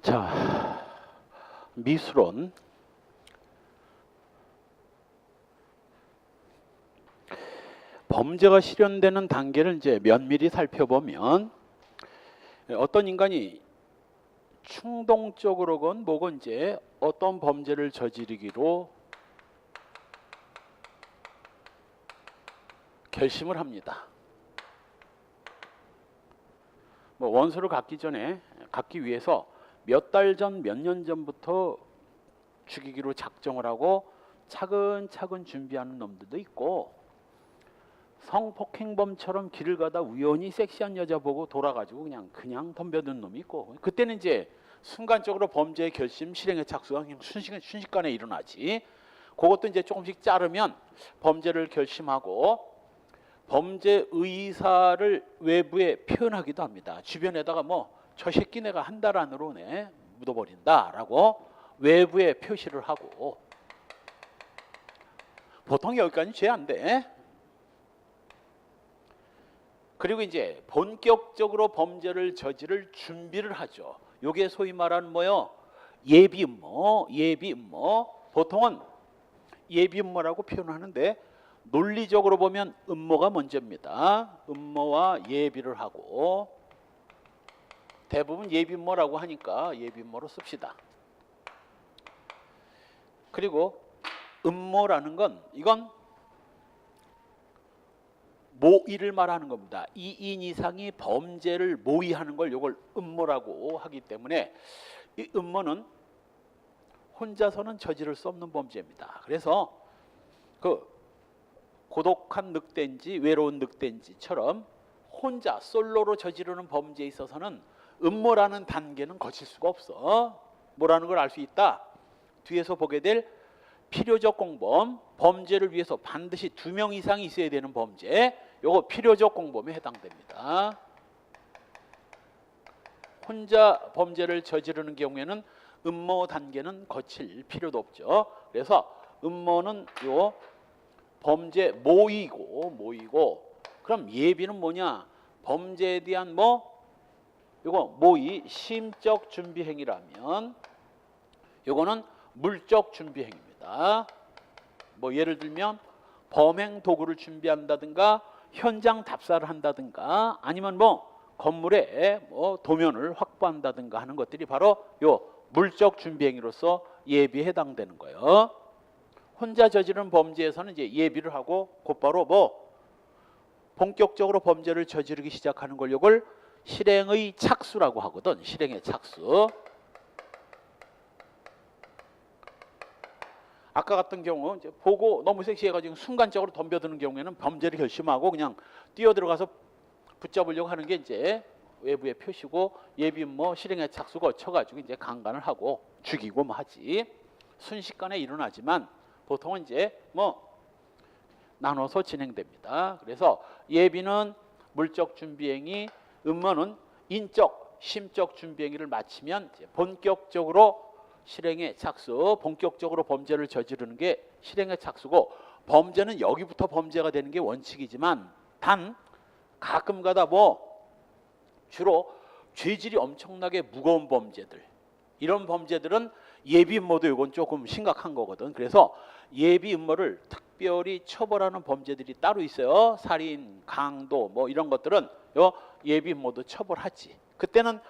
자, 미수론. 범죄가 실현되는 단계를 이제 면밀히 살펴보면 어떤 인간이 충동적으로건 뭐건 이제 어떤 범죄를 저지르기로 결심을 합니다. 뭐 원수를 갖기 위해서 몇 달 전, 몇 년 전부터 죽이기로 작정을 하고 차근차근 준비하는 놈들도 있고, 성폭행범처럼 길을 가다 우연히 섹시한 여자 보고 돌아가지고 그냥 덤벼드는 놈이 있고, 그때는 이제 순간적으로 범죄의 결심, 실행의 착수가 그냥 순식간에 일어나지. 그것도 이제 조금씩 자르면 범죄를 결심하고 범죄 의사를 외부에 표현하기도 합니다. 주변에다가 뭐 저 새끼 내가 한 달 안으로 묻어버린다라고 외부에 표시를 하고, 보통 여기까지 죄 안 돼. 그리고 이제 본격적으로 범죄를 저지를 준비를 하죠. 요게 소위 말하는 뭐요? 예비 음모. 보통은 예비 음모라고 표현하는데 논리적으로 보면 음모가 먼저입니다. 음모와 예비를 하고, 대부분 예비 음모라고 하니까 예비 음모로 씁시다. 그리고 음모라는 건 이건 모의를 말하는 겁니다. 2인 이상이 범죄를 모의하는 걸 이걸 음모라고 하기 때문에 이 음모는 혼자서는 저지를 수 없는 범죄입니다. 그래서 그 고독한 늑대인지 외로운 늑대인지처럼 혼자 솔로로 저지르는 범죄에 있어서는 음모라는 단계는 거칠 수가 없어. 뭐라는 걸 알 수 있다. 뒤에서 보게 될 필요적 공범, 범죄를 위해서 반드시 2명 이상이 있어야 되는 범죄, 요거 필요적 공범에 해당됩니다. 혼자 범죄를 저지르는 경우에는 음모 단계는 거칠 필요도 없죠. 그래서 음모는 요 범죄 모의고, 그럼 예비는 뭐냐? 범죄에 대한 요거 모의 심적 준비 행위라면 요거는 물적 준비 행위입니다. 뭐 예를 들면 범행 도구를 준비한다든가 현장 답사를 한다든가 아니면 건물에 도면을 확보한다든가 하는 것들이 바로 요 물적 준비 행위로서 예비에 해당되는 거예요. 혼자 저지른 범죄에서는 이제 예비를 하고 곧바로 본격적으로 범죄를 저지르기 시작하는 걸 요걸 실행의 착수라고 하거든. 실행의 착수. 아까 같은 경우 이제 보고 너무 섹시해가지고 순간적으로 덤벼드는 경우에는 범죄를 결심하고 그냥 뛰어들어가서 붙잡으려고 하는 게 이제 외부의 표시고, 예비 실행의 착수가 거쳐가지고 이제 강간을 하고 죽이고 하지. 순식간에 일어나지만 보통은 이제 나눠서 진행됩니다. 그래서 예비는 물적 준비행위, 음모는 인적, 심적 준비행위를 마치면 이제 본격적으로 실행의 착수, 본격적으로 범죄를 저지르는 게 실행의 착수고, 범죄는 여기부터 범죄가 되는 게 원칙이지만 단 가끔가다 주로 죄질이 엄청나게 무거운 범죄들, 이런 범죄들은 예비 음모도 이건 조금 심각한 거거든. 그래서 예비 음모를 특별히 처벌하는 범죄들이 따로 있어요. 살인, 강도 이런 것들은 요 예비 음모도 처벌하지. 그때는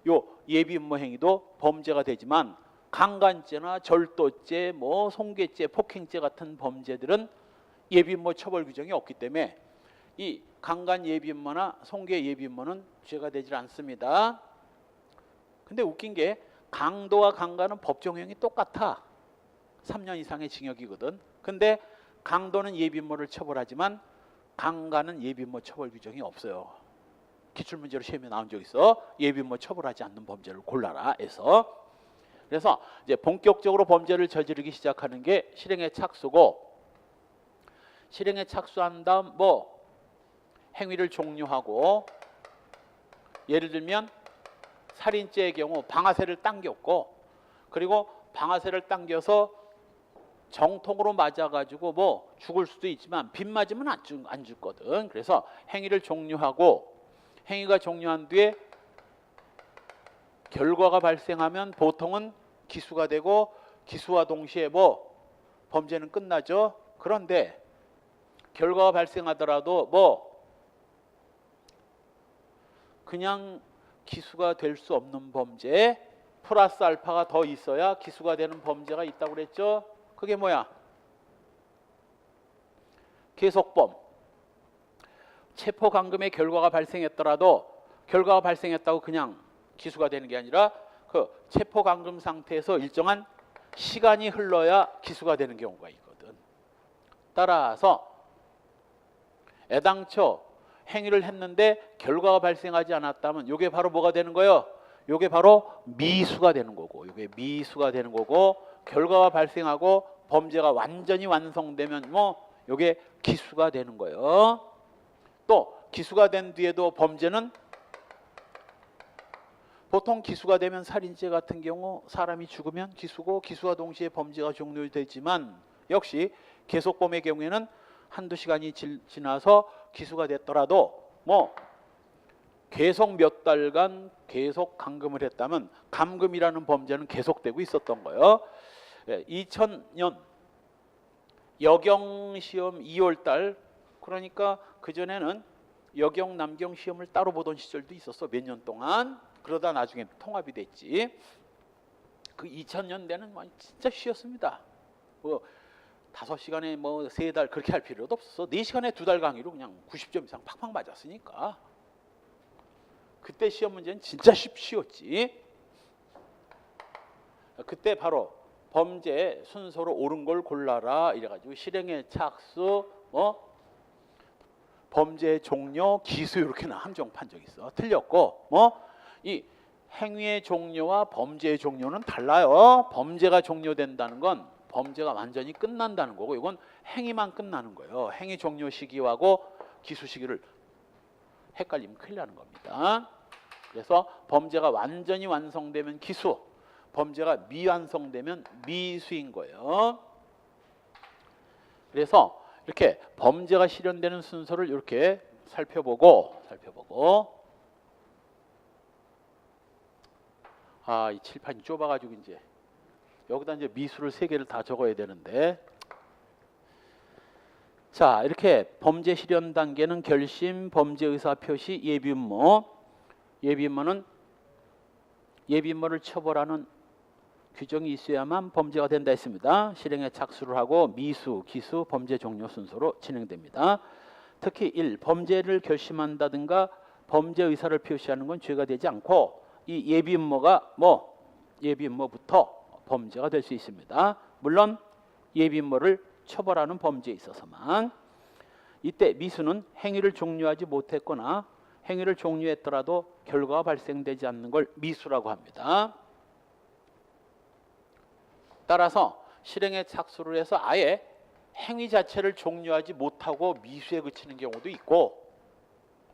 요 예비 음모 행위도 범죄가 되지만 강간죄나 절도죄, 송괴죄, 폭행죄 같은 범죄들은 예비 음모 처벌 규정이 없기 때문에 이 강간 예비 음모나 송괴 예비 음모는 죄가 되질 않습니다. 근데 웃긴 게 강도와 강간은 법정형이 똑같아. 3년 이상의 징역이거든. 근데 강도는 예비 음모를 처벌하지만 강간은 예비 음모 처벌 규정이 없어요. 기출문제로 시험에 나온 적 있어. 예비 음모 처벌하지 않는 범죄를 골라라 해서. 그래서 이제 본격적으로 범죄를 저지르기 시작하는 게 실행의 착수고, 실행에 착수한 다음 행위를 종료하고, 예를 들면 살인죄의 경우 방아쇠를 당겼고, 그리고 방아쇠를 당겨서 정통으로 맞아가지고 죽을 수도 있지만 빗 맞으면 안 죽거든. 그래서 행위를 종료하고, 행위가 종료한 뒤에 결과가 발생하면 보통은 기수가 되고 기수와 동시에 뭐 범죄는 끝나죠. 그런데 결과가 발생하더라도 뭐 그냥 기수가 될 수 없는 범죄 플러스 알파가 더 있어야 기수가 되는 범죄가 있다고 그랬죠. 그게 뭐야? 계속범. 체포감금의 결과가 발생했더라도 결과가 발생했다고 그냥 기수가 되는 게 아니라 그 체포감금 상태에서 일정한 시간이 흘러야 기수가 되는 경우가 있거든. 따라서 애당초 행위를 했는데 결과가 발생하지 않았다면 이게 바로 뭐가 되는 거예요? 이게 바로 미수가 되는 거고, 이게 미수가 되는 거고, 결과가 발생하고 범죄가 완전히 완성되면 뭐 이게 기수가 되는 거예요. 또 기수가 된 뒤에도 범죄는 보통 기수가 되면 살인죄 같은 경우 사람이 죽으면 기수고 기수와 동시에 범죄가 종료되지만 역시 계속범의 경우에는 한두 시간이 지나서 기수가 됐더라도 뭐 계속 몇 달간 계속 감금을 했다면 감금이라는 범죄는 계속되고 있었던 거예요. 2000년 여경 시험 2월 달 그러니까 그전에는 여경 남경 시험을 따로 보던 시절도 있었어. 몇 년 동안. 그러다 나중에 통합이 됐지. 그 2000년대는 진짜 쉬웠습니다. 뭐 5시간에 뭐 3달 그렇게 할 필요도 없었어. 4시간에 2달 강의로 그냥 90점 이상 팍팍 맞았으니까. 그때 시험 문제는 진짜 쉬웠지. 그때 바로 범죄 순서로 옳은 걸 골라라 이래가지고 실행의 착수, 범죄의 종료, 기수 이렇게 함정 판정이 있어. 틀렸고 이 행위의 종료와 범죄의 종료는 달라요. 범죄가 종료된다는 건 범죄가 완전히 끝난다는 거고 이건 행위만 끝나는 거예요. 행위 종료 시기하고 기수 시기를 헷갈리면 큰일 나는 겁니다. 그래서 범죄가 완전히 완성되면 기수, 범죄가 미완성되면 미수인 거예요. 그래서 이렇게 범죄가 실현되는 순서를 이렇게 살펴보고 이 칠판이 좁아가지고 이제 여기다 이제 미수를 3개를 다 적어야 되는데 자 이렇게 범죄 실현 단계는 결심, 범죄 의사 표시, 예비음모. 예비음모는 예비음모를 처벌하는 규정이 있어야만 범죄가 된다 했습니다. 실행에 착수를 하고 미수, 기수, 범죄 종료 순서로 진행됩니다. 특히 1. 범죄를 결심한다든가 범죄 의사를 표시하는 건 죄가 되지 않고 이 예비음모가 예비음모부터 범죄가 될 수 있습니다. 물론 예비음모를 처벌하는 범죄에 있어서만. 이때 미수는 행위를 종료하지 못했거나 행위를 종료했더라도 결과가 발생되지 않는 걸 미수라고 합니다. 따라서 실행에 착수를 해서 아예 행위 자체를 종료하지 못하고 미수에 그치는 경우도 있고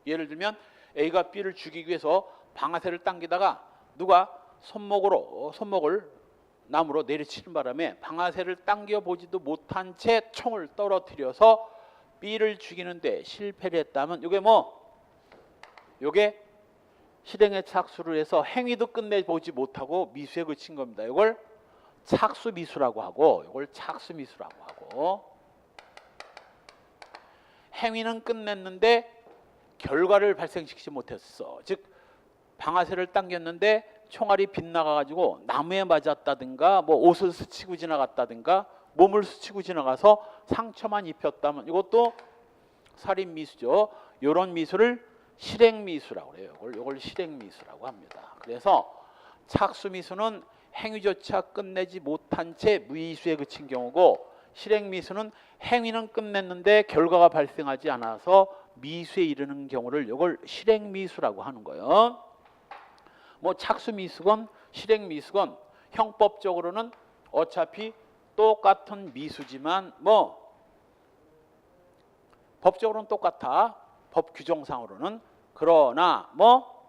예를 들면 A가 B를 죽이기 위해서 방아쇠를 당기다가 누가 손목을 나무로 내리치는 바람에 방아쇠를 당겨보지도 못한 채 총을 떨어뜨려서 B를 죽이는데 실패를 했다면 이게 실행에 착수를 해서 행위도 끝내보지 못하고 미수에 그친 겁니다. 이걸 착수미수라고 하고 이걸 착수미수라고 하고 행위는 끝냈는데 결과를 발생시키지 못했어. 즉 방아쇠를 당겼는데 총알이 빗나가가지고 나무에 맞았다든가 뭐 옷을 스치고 지나갔다든가 몸을 스치고 지나가서 상처만 입혔다면 이것도 살인미수죠. 이런 미수를 실행미수라고 그래요. 이걸 실행미수라고 합니다. 그래서 착수미수는 행위조차 끝내지 못한 채 무의수에 그친 경우고 실행미수는 행위는 끝냈는데 결과가 발생하지 않아서 미수에 이르는 경우를 이걸 실행미수라고 하는 거예요. 뭐 착수미수건 실행미수건 형법적으로는 어차피 똑같은 미수지만 뭐 법적으로는 똑같아. 법 규정상으로는. 그러나 뭐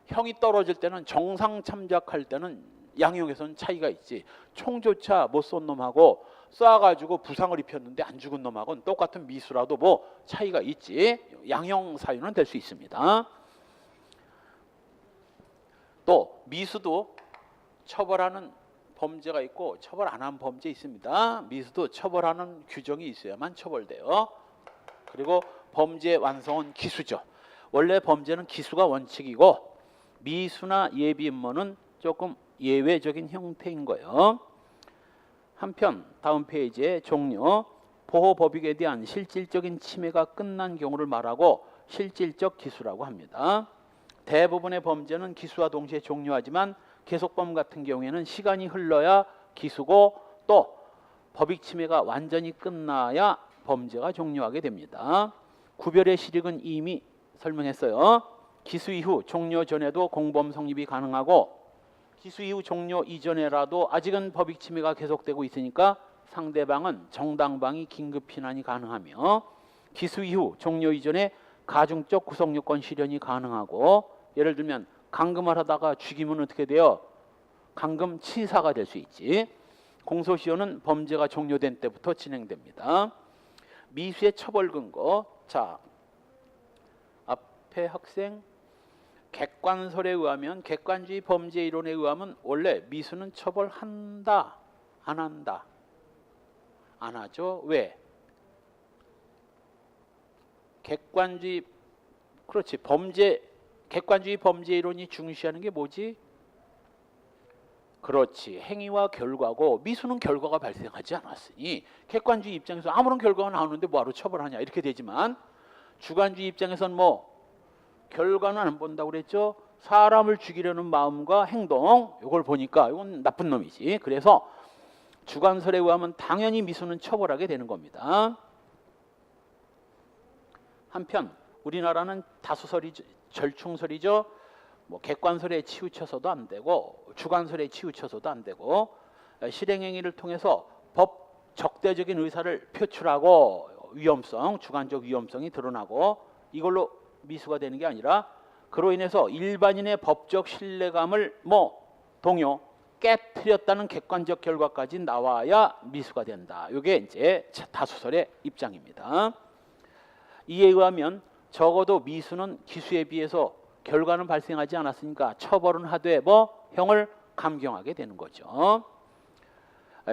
형이 떨어질 때는 정상 참작할 때는 양형에서는 차이가 있지. 총조차 못 쏜 놈하고 쏴가지고 부상을 입혔는데 안 죽은 놈하고는 똑같은 미수라도 뭐 차이가 있지. 양형 사유는 될 수 있습니다. 또 미수도 처벌하는 범죄가 있고 처벌 안 한 범죄 있습니다. 미수도 처벌하는 규정이 있어야만 처벌돼요. 그리고 범죄 완성은 기수죠. 원래 범죄는 기수가 원칙이고 미수나 예비 음모는 조금 예외적인 형태인 거예요. 한편 다음 페이지의 종료, 보호법익에 대한 실질적인 침해가 끝난 경우를 말하고 실질적 기수라고 합니다. 대부분의 범죄는 기수와 동시에 종료하지만 계속범 같은 경우에는 시간이 흘러야 기수고 또 법익 침해가 완전히 끝나야 범죄가 종료하게 됩니다. 구별의 실익은 이미 설명했어요. 기수 이후 종료 전에도 공범 성립이 가능하고 기수 이후 종료 이전에라도 아직은 법익 침해가 계속되고 있으니까 상대방은 정당방위 긴급 피난이 가능하며 기수 이후 종료 이전에 가중적 구속요건 실현이 가능하고 예를 들면 감금을 하다가 죽이면 어떻게 돼요? 감금 치사가 될 수 있지. 공소시효는 범죄가 종료된 때부터 진행됩니다. 미수의 처벌 근거. 자, 앞에 학생 객관설에 의하면 객관주의 범죄 이론에 의하면 원래 미수는 처벌한다, 안 한다? 안 하죠. 왜? 객관주의 그렇지. 객관주의 범죄 이론이 중시하는 게 뭐지? 그렇지. 행위와 결과고 미수는 결과가 발생하지 않았으니 객관주의 입장에서 아무런 결과가 나오는데 뭐하러 처벌하냐 이렇게 되지만 주관주의 입장에서는 뭐 결과는 안 본다고 그랬죠. 사람을 죽이려는 마음과 행동 이걸 보니까 이건 나쁜 놈이지. 그래서 주관설에 의하면 당연히 미수는 처벌하게 되는 겁니다. 한편 우리나라는 다수설이죠. 절충설이죠. 뭐 객관설에 치우쳐서도 안 되고 주관설에 치우쳐서도 안 되고 실행행위를 통해서 법 적대적인 의사를 표출하고 위험성, 주관적 위험성이 드러나고 이걸로 미수가 되는 게 아니라 그로 인해서 일반인의 법적 신뢰감을 동요, 깨트렸다는 객관적 결과까지 나와야 미수가 된다. 이게 이제 다수설의 입장입니다. 이에 의하면 적어도 미수는 기수에 비해서 결과는 발생하지 않았으니까 처벌은 하되 형을 감경하게 되는 거죠.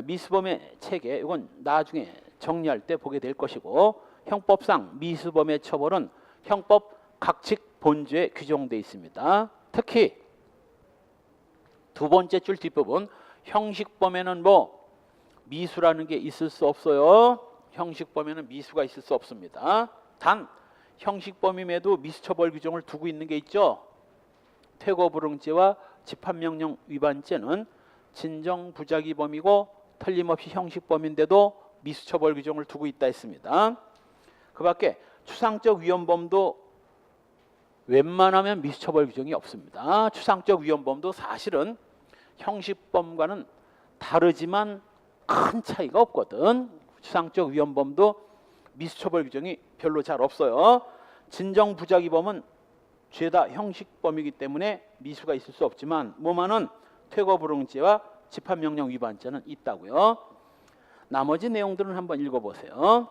미수범의 체계 이건 나중에 정리할 때 보게 될 것이고 형법상 미수범의 처벌은 형법 각칙 본죄에 규정되어 있습니다. 특히 두 번째 줄 뒷부분 형식범에는 미수라는 게 있을 수 없어요. 형식범에는 미수가 있을 수 없습니다. 단 형식범임에도 미수처벌 규정을 두고 있는 게 있죠. 퇴거불응죄와 집합명령 위반죄는 진정부작위범이고 틀림없이 형식범인데도 미수처벌 규정을 두고 있다 했습니다. 그 밖에 추상적 위헌범도 웬만하면 미수처벌 규정이 없습니다. 추상적 위헌범도 사실은 형식범과는 다르지만 큰 차이가 없거든. 추상적 위헌범도 미수처벌 규정이 별로 잘 없어요. 진정부작위범은 죄다 형식범이기 때문에 미수가 있을 수 없지만 뭐만은 퇴거불응죄와 집합명령 위반죄는 있다고요. 나머지 내용들은 한번 읽어보세요.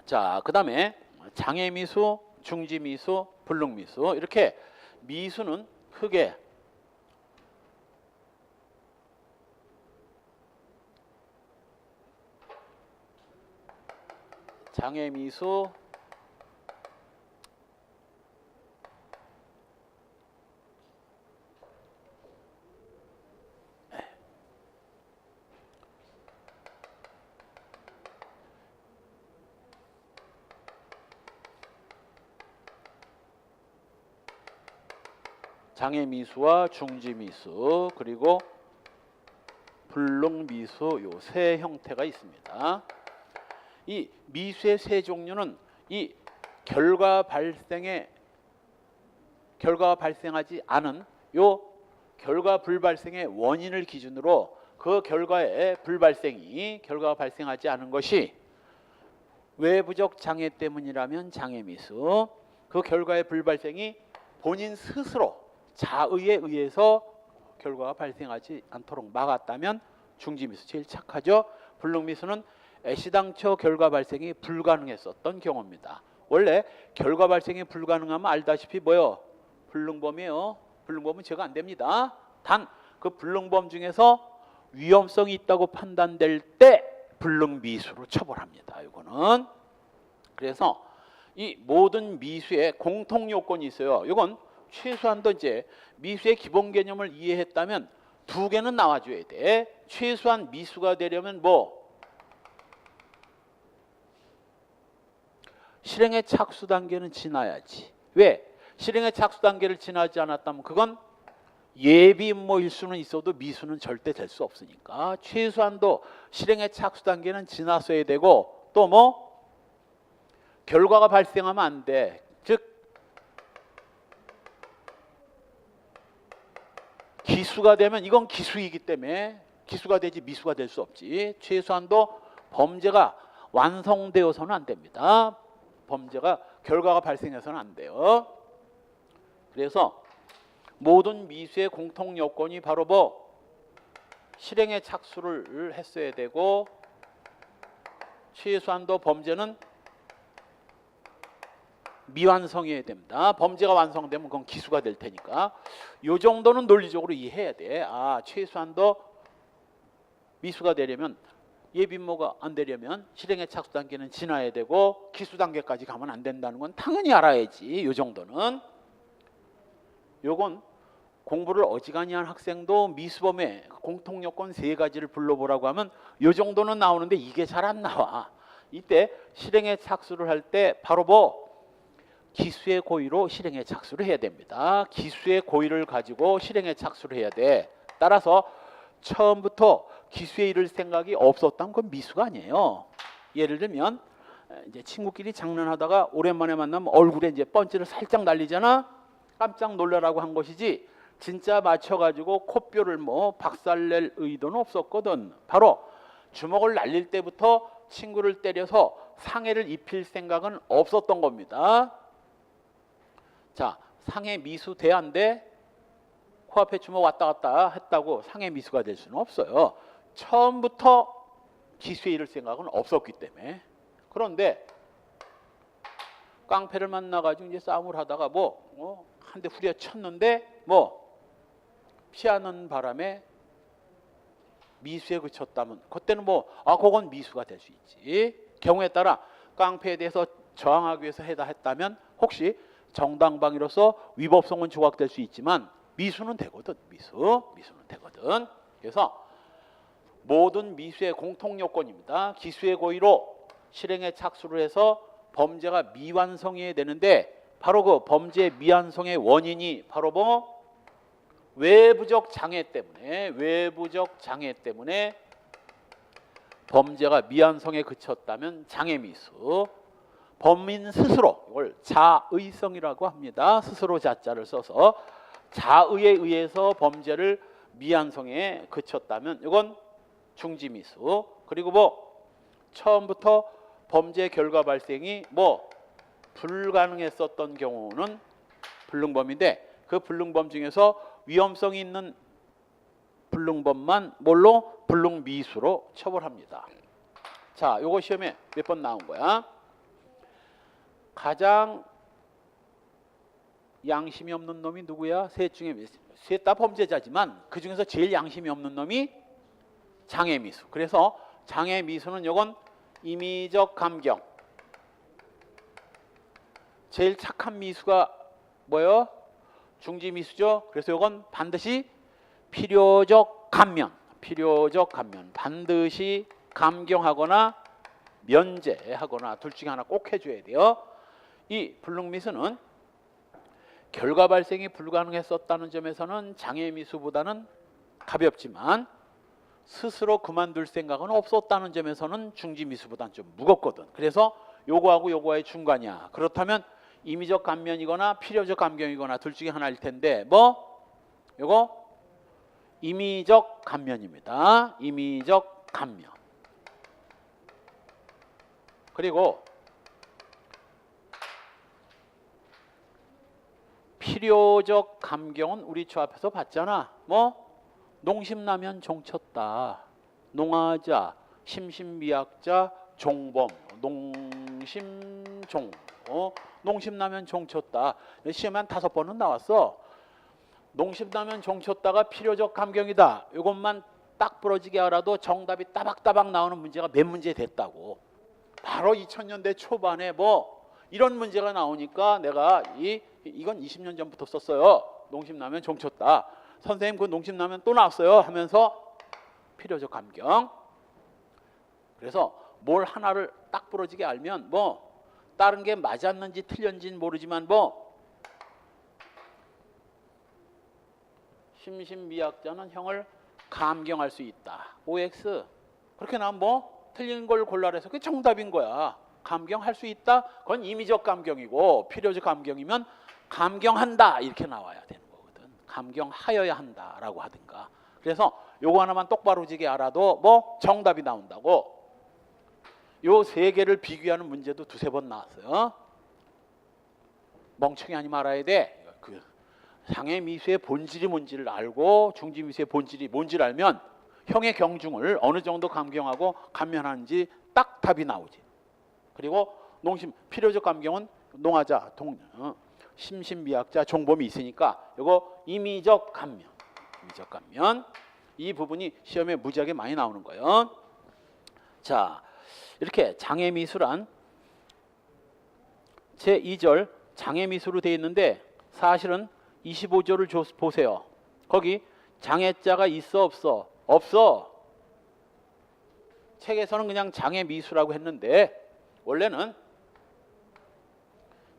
자, 그 다음에 장애미수, 중지미수, 불능미수 이렇게 미수는 크게 장애미수, 장애미수와 중지미수 그리고 불능미수 요 세 형태가 있습니다. 이 미수의 세 종류는 이 결과가 발생하지 않은 요 결과 불발생의 원인을 기준으로 그 결과의 결과가 발생하지 않은 것이 외부적 장애 때문이라면 장애미수, 그 결과의 불발생이 본인 스스로 자의에 의해서 결과가 발생하지 않도록 막았다면 중지미수 제일 착하죠. 불능미수는 애시당초 결과 발생이 불가능했었던 경우입니다. 원래 결과 발생이 불가능하면 알다시피 불능범이에요. 불능범은 제가 안 됩니다. 단 그 불능범 중에서 위험성이 있다고 판단될 때 불능미수로 처벌합니다. 이거는. 그래서 이 모든 미수의 공통 요건이 있어요. 이건 최소한도 이제 미수의 기본 개념을 이해했다면 두 개는 나와줘야 돼. 최소한 미수가 되려면 뭐? 실행의 착수 단계는 지나야지. 왜? 실행의 착수 단계를 지나지 않았다면 그건 예비 임모일 수는 있어도 미수는 절대 될 수 없으니까 최소한도 실행의 착수 단계는 지났어야 되고 또 뭐? 결과가 발생하면 안 돼. 즉 기수가 되면 이건 기수이기 때문에 기수가 되지 미수가 될 수 없지. 최소한도 범죄가 완성되어서는 안 됩니다. 범죄가 결과가 발생해서는 안 돼요. 그래서 모든 미수의 공통 요건이 바로 뭐 실행의 착수를 했어야 되고 최소한도 범죄는 미완성이어야 됩니다. 범죄가 완성되면 그건 기수가 될 테니까 이 정도는 논리적으로 이해해야 돼. 아, 최소한도 미수가 되려면 예비임모가 안 되려면 실행의 착수 단계는 지나야 되고 기수 단계까지 가면 안 된다는 건 당연히 알아야지. 이 정도는. 요건 공부를 어지간히 한 학생도 미수범의 공통 요건 세 가지를 불러보라고 하면 요 정도는 나오는데 이게 잘 안 나와. 이때 실행의 착수를 할 때 바로 뭐 기수의 고의로 실행에 착수를 해야 됩니다. 기수의 고의를 가지고 실행에 착수를 해야 돼. 따라서 처음부터 기수에 이를 생각이 없었다면 그건 미수가 아니에요. 예를 들면 이제 친구끼리 장난하다가 오랜만에 만나면 얼굴에 이제 펀치를 살짝 날리잖아. 깜짝 놀라라고 한 것이지 진짜 맞춰가지고 콧뼈를 뭐 박살낼 의도는 없었거든. 바로 주먹을 날릴 때부터 친구를 때려서 상해를 입힐 생각은 없었던 겁니다. 자, 상해 미수 돼 안 돼? 코앞에 주먹 왔다 갔다 했다고 상해 미수가 될 수는 없어요. 처음부터 기수에 이를 생각은 없었기 때문에. 그런데 깡패를 만나가지고 이제 싸움을 하다가 뭐 한 대 후려쳤는데 뭐 피하는 바람에 미수에 그쳤다면 그때는 뭐 그건 미수가 될 수 있지. 경우에 따라 깡패에 대해서 저항하기 위해서 했다면 혹시 정당방위로서 위법성은 조각될 수 있지만 미수는 되거든. 미수는 되거든. 그래서 모든 미수의 공통 요건입니다. 기수의 고의로 실행에 착수를 해서 범죄가 미완성이 되는데 바로 그 범죄 미완성의 원인이 바로 뭐 외부적 장애 때문에 범죄가 미완성에 그쳤다면 장애 미수. 범인 스스로 이걸 자의성이라고 합니다. 스스로 자자를 써서 자의에 의해서 범죄를 미완성에 그쳤다면 이건 중지미수. 그리고 뭐 처음부터 범죄 결과 발생이 뭐 불가능했었던 경우는 불능범인데 그 불능범 중에서 위험성이 있는 불능범만 뭘로? 불능미수로 처벌합니다. 자, 요거 시험에 몇 번 나온 거야? 가장 양심이 없는 놈이 누구야? 셋 중에 셋 다 범죄자지만 그 중에서 제일 양심이 없는 놈이 장애미수. 그래서 장애미수는 요건 임의적 감경. 제일 착한 미수가 뭐예요? 중지미수죠. 그래서 요건 반드시 필요적 감면. 반드시 감경하거나 면제하거나 둘 중에 하나 꼭 해줘야 돼요. 이 불능미수는 결과 발생이 불가능했었다는 점에서는 장애미수보다는 가볍지만 스스로 그만둘 생각은 없었다는 점에서는 중지미수보다는 좀 무겁거든. 그래서 요거하고 요거의 중간이야. 그렇다면 임의적 감면이거나 필요적 감경이거나 둘 중에 하나일 텐데 뭐? 요거 임의적 감면입니다. 임의적 감면. 그리고 필요적 감경은 우리 저 앞에서 봤잖아. 뭐? 농심라면 종쳤다. 농하자, 심신미약자, 종범, 농심종. 농심라면 종쳤다. 시험에 한 5번은 나왔어. 농심라면 종쳤다가 필요적 감경이다. 이것만 딱 부러지게 알아도 정답이 따박따박 나오는 문제가 몇 문제 됐다고. 바로 2000년대 초반에 뭐 이런 문제가 나오니까 내가 이건 20년 전부터 썼어요. 농심라면 종쳤다. 선생님 그 농심라면 또 나왔어요 하면서 필요적 감경. 그래서 뭘 하나를 딱 부러지게 알면 뭐 다른 게 맞았는지 틀렸는지는 모르지만 뭐 심신미약자는 형을 감경할 수 있다. OX 그렇게 나면 뭐 틀린 걸 골라라 해서 그게 정답인 거야. 감경할 수 있다. 그건 임의적 감경이고 필요적 감경이면 감경한다 이렇게 나와야 되는 거거든. 감경하여야 한다라고 하든가. 그래서 요거 하나만 똑바로 지게 알아도 뭐 정답이 나온다고. 요 세 개를 비교하는 문제도 두세 번 나왔어요. 멍청이 아니면 알아야 돼. 그 장애미수의 본질이 뭔지를 알고 중지미수의 본질이 뭔지를 알면 형의 경중을 어느 정도 감경하고 감면하는지 딱 답이 나오지. 그리고 농심 필요적 감경은 농하자, 심신미약자, 종범이 있으니까 이거 임의적 감면, 임의적 감면 이 부분이 시험에 무지하게 많이 나오는 거예요. 자, 이렇게 장애미수란 제2절 장애미수로 되어 있는데 사실은 25조를 보세요. 거기 장애자가 있어 없어? 없어. 책에서는 그냥 장애미수라고 했는데 원래는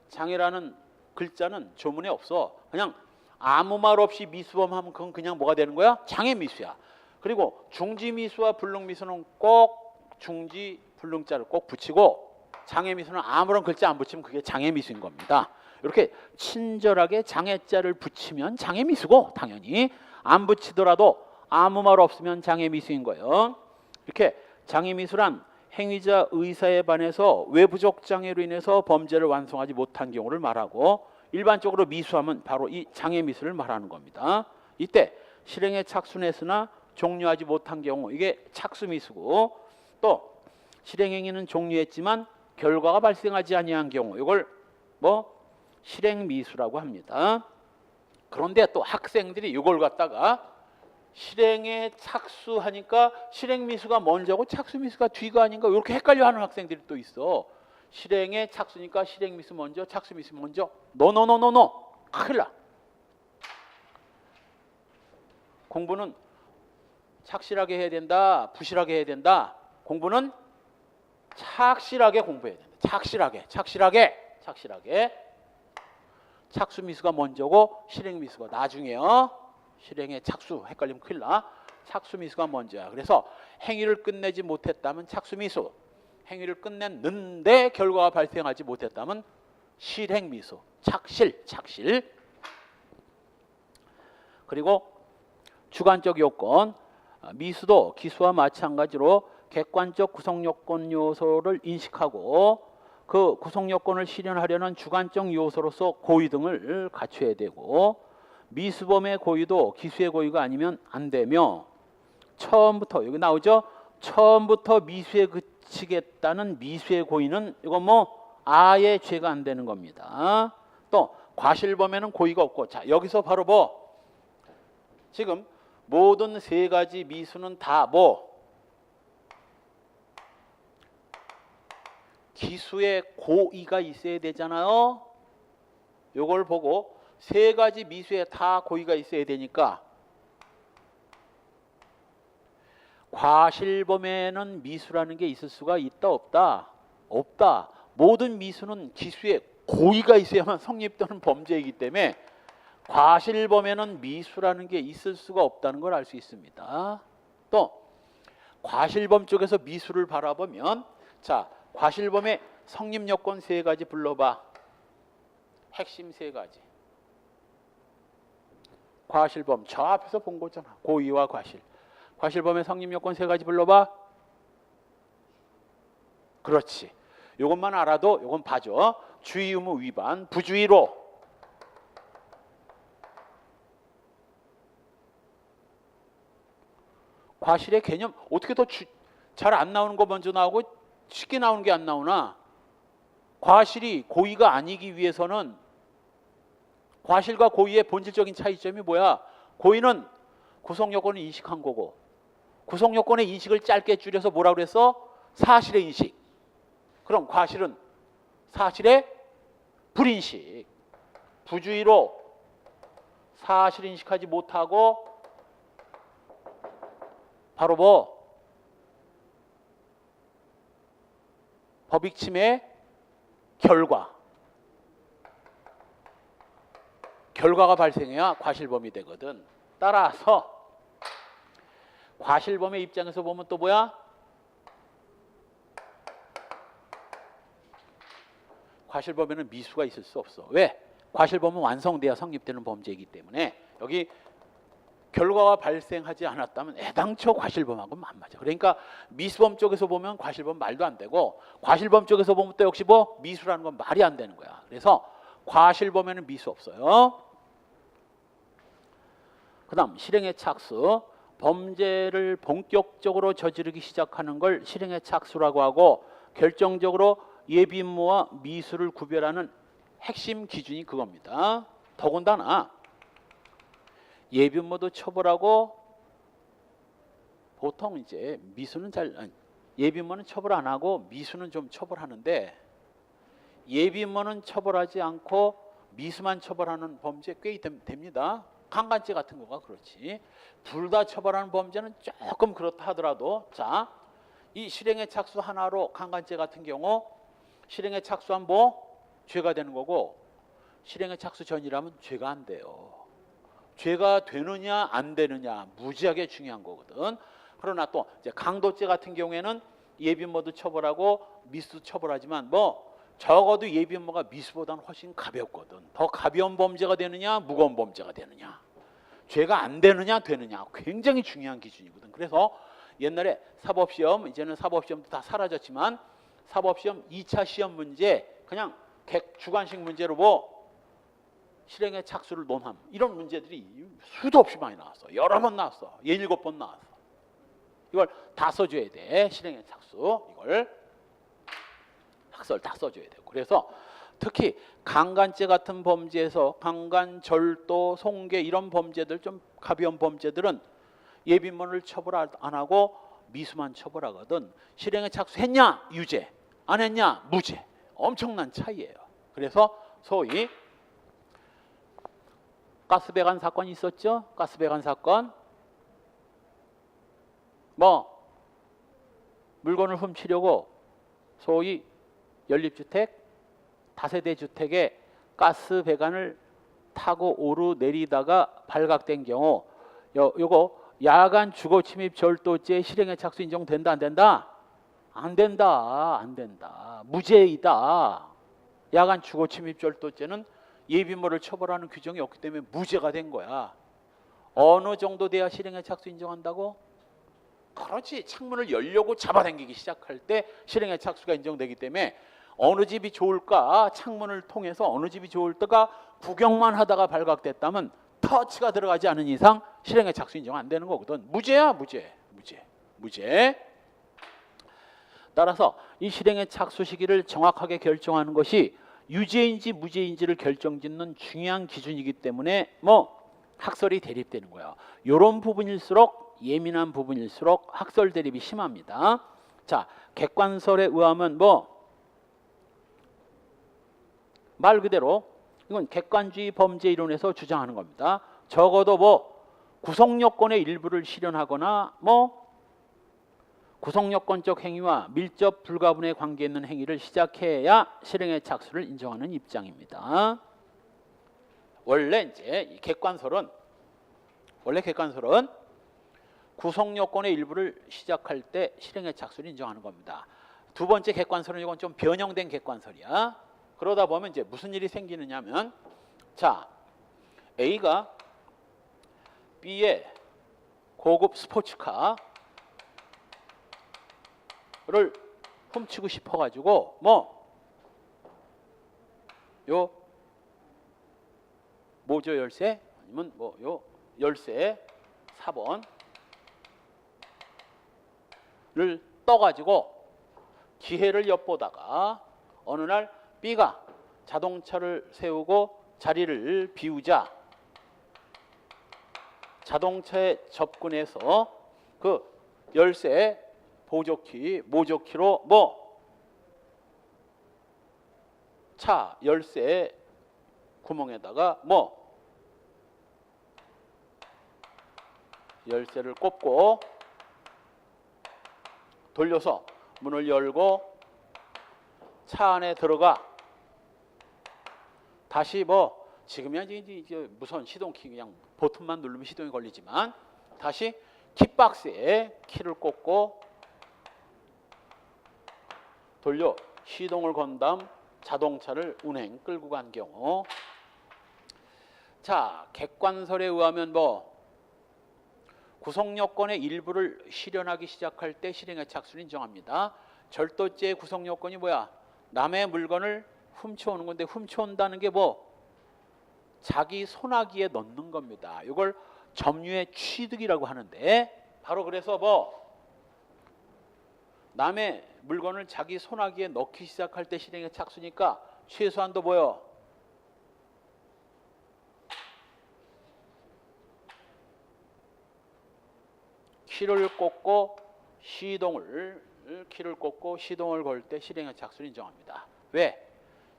장애라는 글자는 조문에 없어. 그냥 아무 말 없이 미수범하면 그건 그냥 뭐가 되는 거야? 장애미수야. 그리고 중지미수와 불능미수는 꼭 중지, 불능자를 꼭 붙이고 장애미수는 아무런 글자 안 붙이면 그게 장애미수인 겁니다. 이렇게 친절하게 장애자를 붙이면 장애미수고 당연히 안 붙이더라도 아무 말 없으면 장애미수인 거예요. 이렇게 장애미수란 행위자 의사에 반해서 외부적 장애로 인해서 범죄를 완성하지 못한 경우를 말하고 일반적으로 미수하면 바로 이 장애미수를 말하는 겁니다. 이때 실행에 착순했으나 종료하지 못한 경우 이게 착수미수고 또 실행행위는 종료했지만 결과가 발생하지 아니한 경우 이걸 뭐 실행미수라고 합니다. 그런데 또 학생들이 이걸 갖다가 실행에 착수하니까 실행미수가 먼저고 착수미수가 뒤가 아닌가 이렇게 헷갈려하는 학생들이 또 있어. 실행에 착수니까 실행미수 먼저 착수미수 먼저. 노노노노노 큰일 나. 공부는 착실하게 해야 된다 부실하게 해야 된다. 공부는 착실하게 공부해야 된다. 착실하게 착수미수가 먼저고 실행미수가 나중에요. 실행에 착수 헷갈리면 큰일 나. 착수미수가 먼저야. 그래서 행위를 끝내지 못했다면 착수미수, 행위를 끝냈는데 결과가 발생하지 못했다면 실행미수, 착실. 그리고 주관적 요건, 미수도 기수와 마찬가지로 객관적 구성요건 요소를 인식하고 그 구성요건을 실현하려는 주관적 요소로서 고의 등을 갖춰야 되고 미수범의 고의도 기수의 고의가 아니면 안 되며 처음부터 여기 나오죠. 처음부터 미수에 그치겠다는 미수의 고의는 이건 뭐 아예 죄가 안 되는 겁니다. 또 과실범에는 고의가 없고 자 여기서 바로 뭐 지금 모든 세 가지 미수는 다 뭐 기수의 고의가 있어야 되잖아요. 요걸 보고 세 가지 미수에 다 고의가 있어야 되니까 과실범에는 미수라는 게 있을 수가 있다 없다? 없다. 모든 미수는 기수에 고의가 있어야만 성립되는 범죄이기 때문에 과실범에는 미수라는 게 있을 수가 없다는 걸 알 수 있습니다. 또 과실범 쪽에서 미수를 바라보면 자 과실범의 성립요건 세 가지 불러봐. 핵심 세 가지. 과실범 저 앞에서 본 거잖아. 고의와 과실. 과실범의 성립요건 세 가지 불러봐. 그렇지. 이것만 알아도 이건 봐줘. 주의 의무 위반, 부주의로. 과실의 개념 어떻게 더 잘 안 나오는 거 먼저 나오고 쉽게 나오는 게 안 나오나? 과실이 고의가 아니기 위해서는 과실과 고의의 본질적인 차이점이 뭐야? 고의는 구성요건을 인식한 거고 구성요건의 인식을 짧게 줄여서 뭐라 그랬어? 사실의 인식. 그럼 과실은 사실의 불인식. 부주의로 사실 인식하지 못하고 바로 뭐 법익 침해 결과가 발생해야 과실범이 되거든. 따라서 과실범의 입장에서 보면 또 뭐야? 과실범에는 미수가 있을 수 없어. 왜? 과실범은 완성돼야 성립되는 범죄이기 때문에 여기 결과가 발생하지 않았다면 애당초 과실범하고는 안 맞아. 그러니까 미수범 쪽에서 보면 과실범 말도 안 되고 과실범 쪽에서 보면 또 역시 뭐 미수라는 건 말이 안 되는 거야. 그래서 과실범에는 미수 없어요. 그 다음 실행의 착수. 범죄를 본격적으로 저지르기 시작하는 걸 실행의 착수라고 하고 결정적으로 예비임무와 미수를 구별하는 핵심 기준이 그겁니다. 더군다나 예비임무도 처벌하고 보통 이제 미수는 예비임무는 처벌 안 하고 미수는 좀 처벌하는데 예비임무는 처벌하지 않고 미수만 처벌하는 범죄 꽤 됩니다. 강간죄 같은 거가 그렇지. 둘 다 처벌하는 범죄는 조금 그렇다 하더라도 자, 이 실행의 착수 하나로 강간죄 같은 경우 실행에 착수한 뭐 죄가 되는 거고 실행에 착수 전이라면 죄가 안 돼요. 죄가 되느냐 안 되느냐 무지하게 중요한 거거든. 그러나 또 이제 강도죄 같은 경우에는 예비임무도 처벌하고 미수도 처벌하지만 뭐 적어도 예비임무가 미수보다는 훨씬 가볍거든. 더 가벼운 범죄가 되느냐 무거운 범죄가 되느냐 죄가 안 되느냐 되느냐 굉장히 중요한 기준이거든. 그래서 옛날에 사법시험, 이제는 사법시험도 다 사라졌지만 사법시험 2차 시험 문제 그냥 주관식 문제로 뭐 실행의 착수를 논함 이런 문제들이 수도 없이 많이 나왔어. 여러 번 나왔어. 7번 나왔어. 이걸 다 써줘야 돼. 실행의 착수 이걸 학설 다 써줘야 되고. 그래서 특히 강간죄 같은 범죄에서 강간, 절도, 송괴 이런 범죄들 좀 가벼운 범죄들은 예비임무를 처벌 안 하고 미수만 처벌하거든. 실행에 착수했냐 유죄, 안 했냐 무죄. 엄청난 차이예요. 그래서 소위 가스배관 사건이 있었죠. 가스배관 사건 뭐 물건을 훔치려고 소위 연립주택 다세대 주택에 가스배관을 타고 오르내리다가 발각된 경우 요거 야간 주거침입 절도죄 실행에 착수 인정된다 안 된다? 안 된다. 안 된다. 무죄이다. 야간 주거침입 절도죄는 예비임무를 처벌하는 규정이 없기 때문에 무죄가 된 거야. 어느 정도 돼야 실행에 착수 인정한다고? 그렇지. 창문을 열려고 잡아당기기 시작할 때 실행에 착수가 인정되기 때문에 어느 집이 좋을까 창문을 통해서 어느 집이 좋을까 구경만 하다가 발각됐다면 터치가 들어가지 않은 이상 실행에 착수 인정 안 되는 거거든. 무죄야 무죄. 따라서 이 실행의 착수 시기를 정확하게 결정하는 것이 유죄인지 무죄인지를 결정짓는 중요한 기준이기 때문에 뭐 학설이 대립되는 거예요. 이런 부분일수록 예민한 부분일수록 학설 대립이 심합니다. 자, 객관설에 의하면 뭐 말 그대로 이건 객관주의 범죄 이론에서 주장하는 겁니다. 적어도 뭐 구성요건의 일부를 실현하거나 뭐 구성요건적 행위와 밀접 불가분의 관계 있는 행위를 시작해야 실행의 착수를 인정하는 입장입니다. 원래 이제 이 객관설은 구성요건의 일부를 시작할 때 실행의 착수를 인정하는 겁니다. 두 번째 객관설은 이건 좀 변형된 객관설이야. 그러다 보면 이제 무슨 일이 생기느냐면 자, A가 B의 고급 스포츠카를 훔치고 싶어 가지고 뭐 요 모조 열쇠 아니면 뭐 요 열쇠 4번을 떠 가지고 기회를 엿보다가 어느 날 B가 자동차를 세우고 자리를 비우자. 자동차에 접근해서 그 열쇠, 보조키, 모조키로 차 열쇠 구멍에다가 열쇠를 꼽고 돌려서 문을 열고 차 안에 들어가. 다시 지금이야 이제 무선 시동키 그냥 버튼만 누르면 시동이 걸리지만 다시 키박스에 키를 꽂고 돌려 시동을 건 다음 자동차를 운행 끌고 간 경우. 자, 객관설에 의하면 구성요건의 일부를 실현하기 시작할 때 실행의 착수를 인정합니다. 절도죄의 구성요건이 뭐야? 남의 물건을 훔쳐오는 건데 훔쳐온다는 게 자기 손아귀에 넣는 겁니다. 이걸 점유의 취득이라고 하는데 바로 그래서 남의 물건을 자기 손아귀에 넣기 시작할 때 실행의 착수니까 최소한도 키를 꽂고 시동을 걸 때 실행의 착수를 인정합니다. 왜?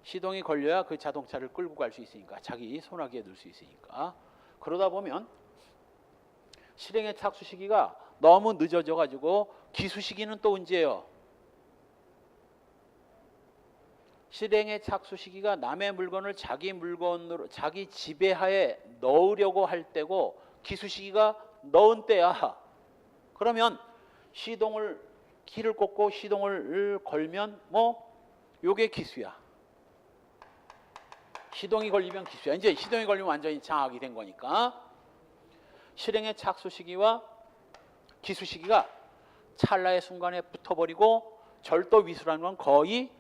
시동이 걸려야 그 자동차를 끌고 갈 수 있으니까. 자기 손아귀에 넣을 수 있으니까. 그러다 보면 실행의 착수 시기가 너무 늦어져 가지고 기수 시기는 또 언제예요? 실행의 착수 시기가 남의 물건을 자기 물건으로 자기 지배하에 넣으려고 할 때고 기수 시기가 넣은 때야. 그러면 키를 꽂고 시동을 걸면 요게 기수야. 시동이 걸리면 기수야. 이제 시동이 걸리면 완전히 장악이 된 거니까. 실행의 착수 시기와 기수 시기가 찰나의 순간에 붙어버리고 절도 미수라는 건 거의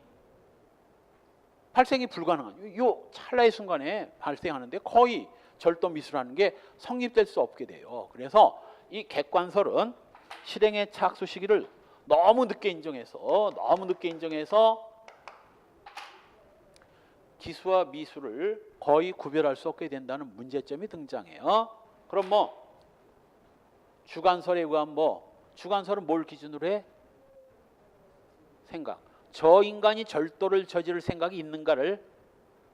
발생이 불가능한, 요 찰나의 순간에 발생하는데 거의 절도 미수라는 게 성립될 수 없게 돼요. 그래서 이 객관설은 실행의 착수 시기를 너무 늦게 인정해서 기수와 미수를 거의 구별할 수 없게 된다는 문제점이 등장해요. 그럼 주관설에 의한 주관설은 뭘 기준으로 해? 생각. 저 인간이 절도를 저지를 생각이 있는가를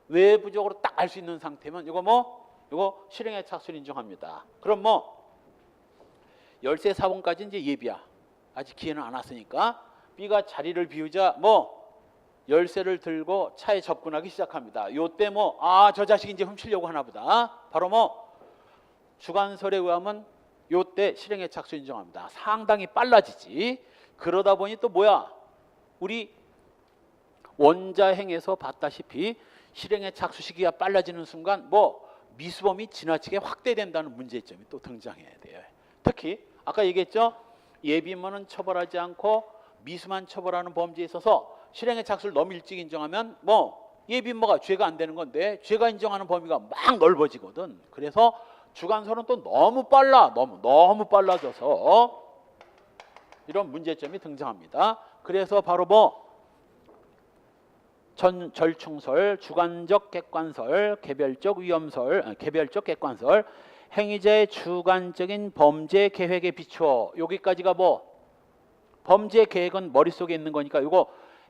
외부적으로 딱 알 수 있는 상태면 이거 실행의 착수를 인정합니다. 그럼 열쇠 4번까지 이제 예비야. 아직 기회는 안 왔으니까. B가 자리를 비우자 열쇠를 들고 차에 접근하기 시작합니다. 요때 저 자식이 이제 훔치려고 하나 보다. 바로 주관설에 의하면 요때 실행의 착수 인정합니다. 상당히 빨라지지. 그러다 보니 또 우리 원자행에서 봤다시피 실행의 착수 시기가 빨라지는 순간 미수범이 지나치게 확대된다는 문제점이 또 등장해야 돼요. 특히 아까 얘기했죠. 예비인은 처벌하지 않고 미수만 처벌하는 범죄에 있어서 실행의 착수를 너무 일찍 인정하면 예비인가 죄가 안 되는 건데 죄가 인정하는 범위가 막 넓어지거든. 그래서 주관설은 또 너무 빨라져서 이런 문제점이 등장합니다. 그래서 바로 절충설, 주관적 객관설, 개별적 위험설, 개별적 객관설, 행위자의 주관적인 범죄 계획에 비추어. 여기까지가 범죄 계획은 머릿속에 있는 거니까 이거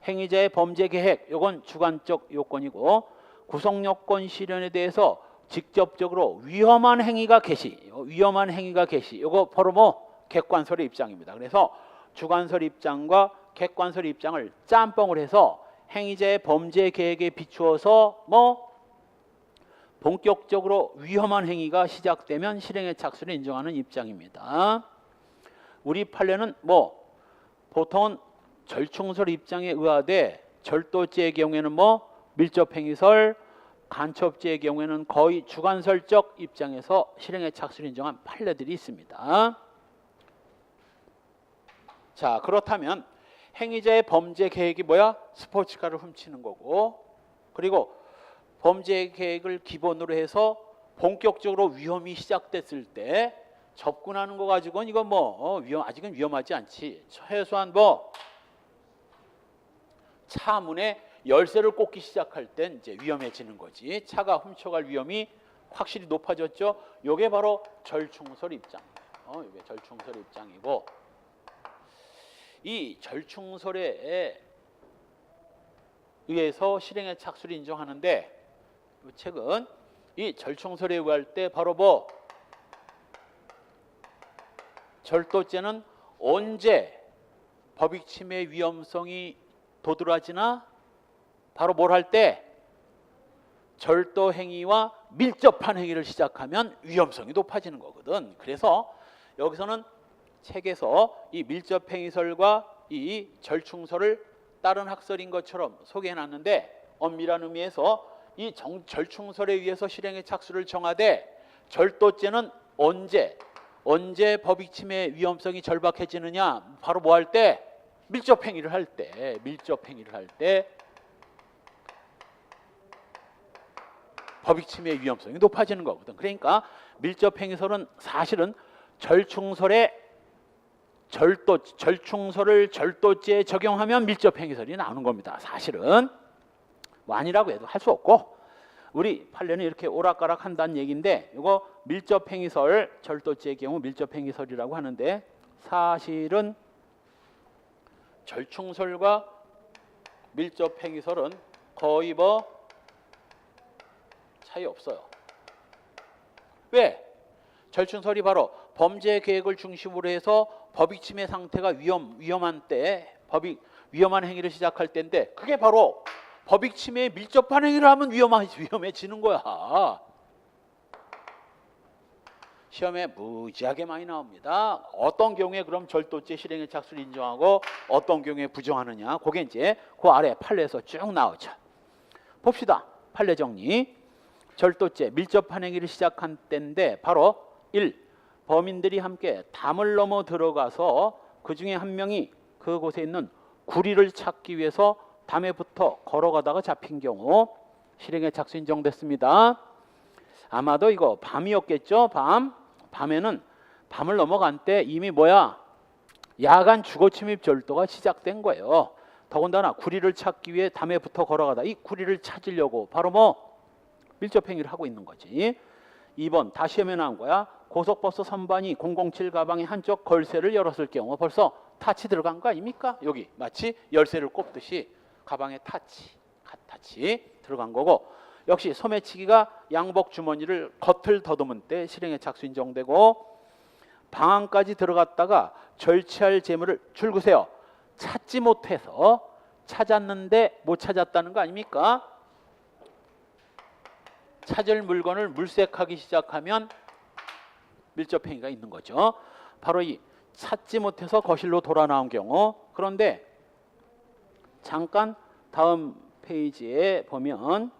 행위자의 범죄 계획, 이건 주관적 요건이고, 구성 요건 실현에 대해서 직접적으로 위험한 행위가 개시, 이거 바로 객관설의 입장입니다. 그래서 주관설 입장과 객관설 입장을 짬뽕을 해서 행위자의 범죄 계획에 비추어서 본격적으로 위험한 행위가 시작되면 실행의 착수를 인정하는 입장입니다. 우리 판례는 보통은 절충설 입장에 의하되 절도죄의 경우에는 밀접행위설, 간첩죄의 경우에는 거의 주관설적 입장에서 실행의 착수를 인정한 판례들이 있습니다. 자, 그렇다면 행위자의 범죄 계획이 스포츠카를 훔치는 거고, 그리고 범죄 계획을 기본으로 해서 본격적으로 위험이 시작됐을 때 접근하는 거 가지고는 이건 아직은 위험하지 않지. 최소한 차 문에 열쇠를 꽂기 시작할 땐 이제 위험해지는 거지. 차가 훔쳐갈 위험이 확실히 높아졌죠. 요게 바로 절충설 입장. 이게 절충설 입장이고, 이 절충설에 의해서 실행의 착수를 인정하는데, 이 책은 이 절충설에 의할 때 바로 뭐 절도죄는 언제 법익 침해 위험성이 도드라지나 바로 뭘 할 때 절도 행위와 밀접한 행위를 시작하면 위험성이 높아지는 거거든. 그래서 여기서는 책에서 이 밀접 행위설과 이 절충설을 다른 학설인 것처럼 소개해 놨는데, 엄밀한 의미에서 이 절충설에 의해서 실행의 착수를 정하되 절도죄는 언제 법익 침해 위험성이 절박해지느냐, 바로 뭐 할 때 밀접 행위를 할 때 법익 침해 위험성이 높아지는 거거든. 그러니까 밀접 행위설은 사실은 절충설을 절도죄에 적용하면 밀접 행위설이 나오는 겁니다. 사실은 아니라고 해도 할 수 없고, 우리 판례는 이렇게 오락가락 한다는 얘기인데, 이거 밀접 행위설, 절도죄의 경우 밀접 행위설이라고 하는데, 사실은 절충설과 밀접 행위설은 거의 뭐 차이 없어요. 왜? 절충설이 바로 범죄 계획을 중심으로 해서 법익 침해 상태가 위험한 때, 위험한 행위를 시작할 때인데, 그게 바로 법익 침해에 밀접한 행위를 하면 위험해지는 거야. 시험에 무지하게 많이 나옵니다. 어떤 경우에 그럼 절도죄 실행의 착수를 인정하고 어떤 경우에 부정하느냐, 그게 이제 그 아래 판례에서 쭉 나오죠. 봅시다. 판례 정리. 절도죄 밀접한 행위를 시작한 때인데 바로 1. 범인들이 함께 담을 넘어 들어가서 그 중에 한 명이 그곳에 있는 구리를 찾기 위해서 담에 붙어 걸어가다가 잡힌 경우 실행의 착수 인정됐습니다. 아마도 이거 밤이었겠죠. 밤에는 밤을 넘어간 때 이미 야간 주거침입 절도가 시작된 거예요. 더군다나 구리를 찾기 위해 담에 붙어 걸어가다 이 구리를 찾으려고 바로 밀접 행위를 하고 있는 거지. 2번 다시 시험에 나온 거야. 고속버스 선반이 007 가방의 한쪽 걸쇠를 열었을 경우 벌써 타치 들어간 거 아닙니까? 여기 마치 열쇠를 꼽듯이 가방에 타치 들어간 거고, 역시 소매치기가 양복 주머니를 겉을 더듬은 때 실행의 착수 인정되고, 방안까지 들어갔다가 절취할 재물을 줄그세요 찾지 못해서 찾았는데 못 찾았다는 거 아닙니까? 찾을 물건을 물색하기 시작하면 밀접 행위가 있는 거죠. 바로 이 찾지 못해서 거실로 돌아 나온 경우. 그런데 잠깐 다음 페이지에 보면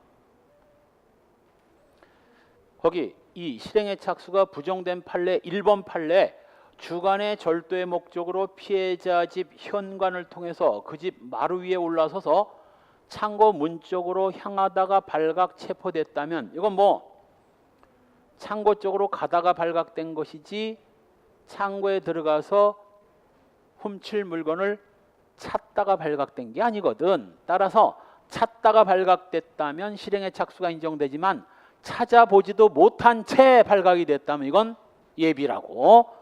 거기 이 실행의 착수가 부정된 판례 1번 판례, 주간의 절도의 목적으로 피해자 집 현관을 통해서 그 집 마루 위에 올라서서 창고 문 쪽으로 향하다가 발각 체포됐다면, 이건 창고 쪽으로 가다가 발각된 것이지 창고에 들어가서 훔칠 물건을 찾다가 발각된 게 아니거든. 따라서 찾다가 발각됐다면 실행의 착수가 인정되지만 찾아보지도 못한 채 발각이 됐다면 이건 예비라고.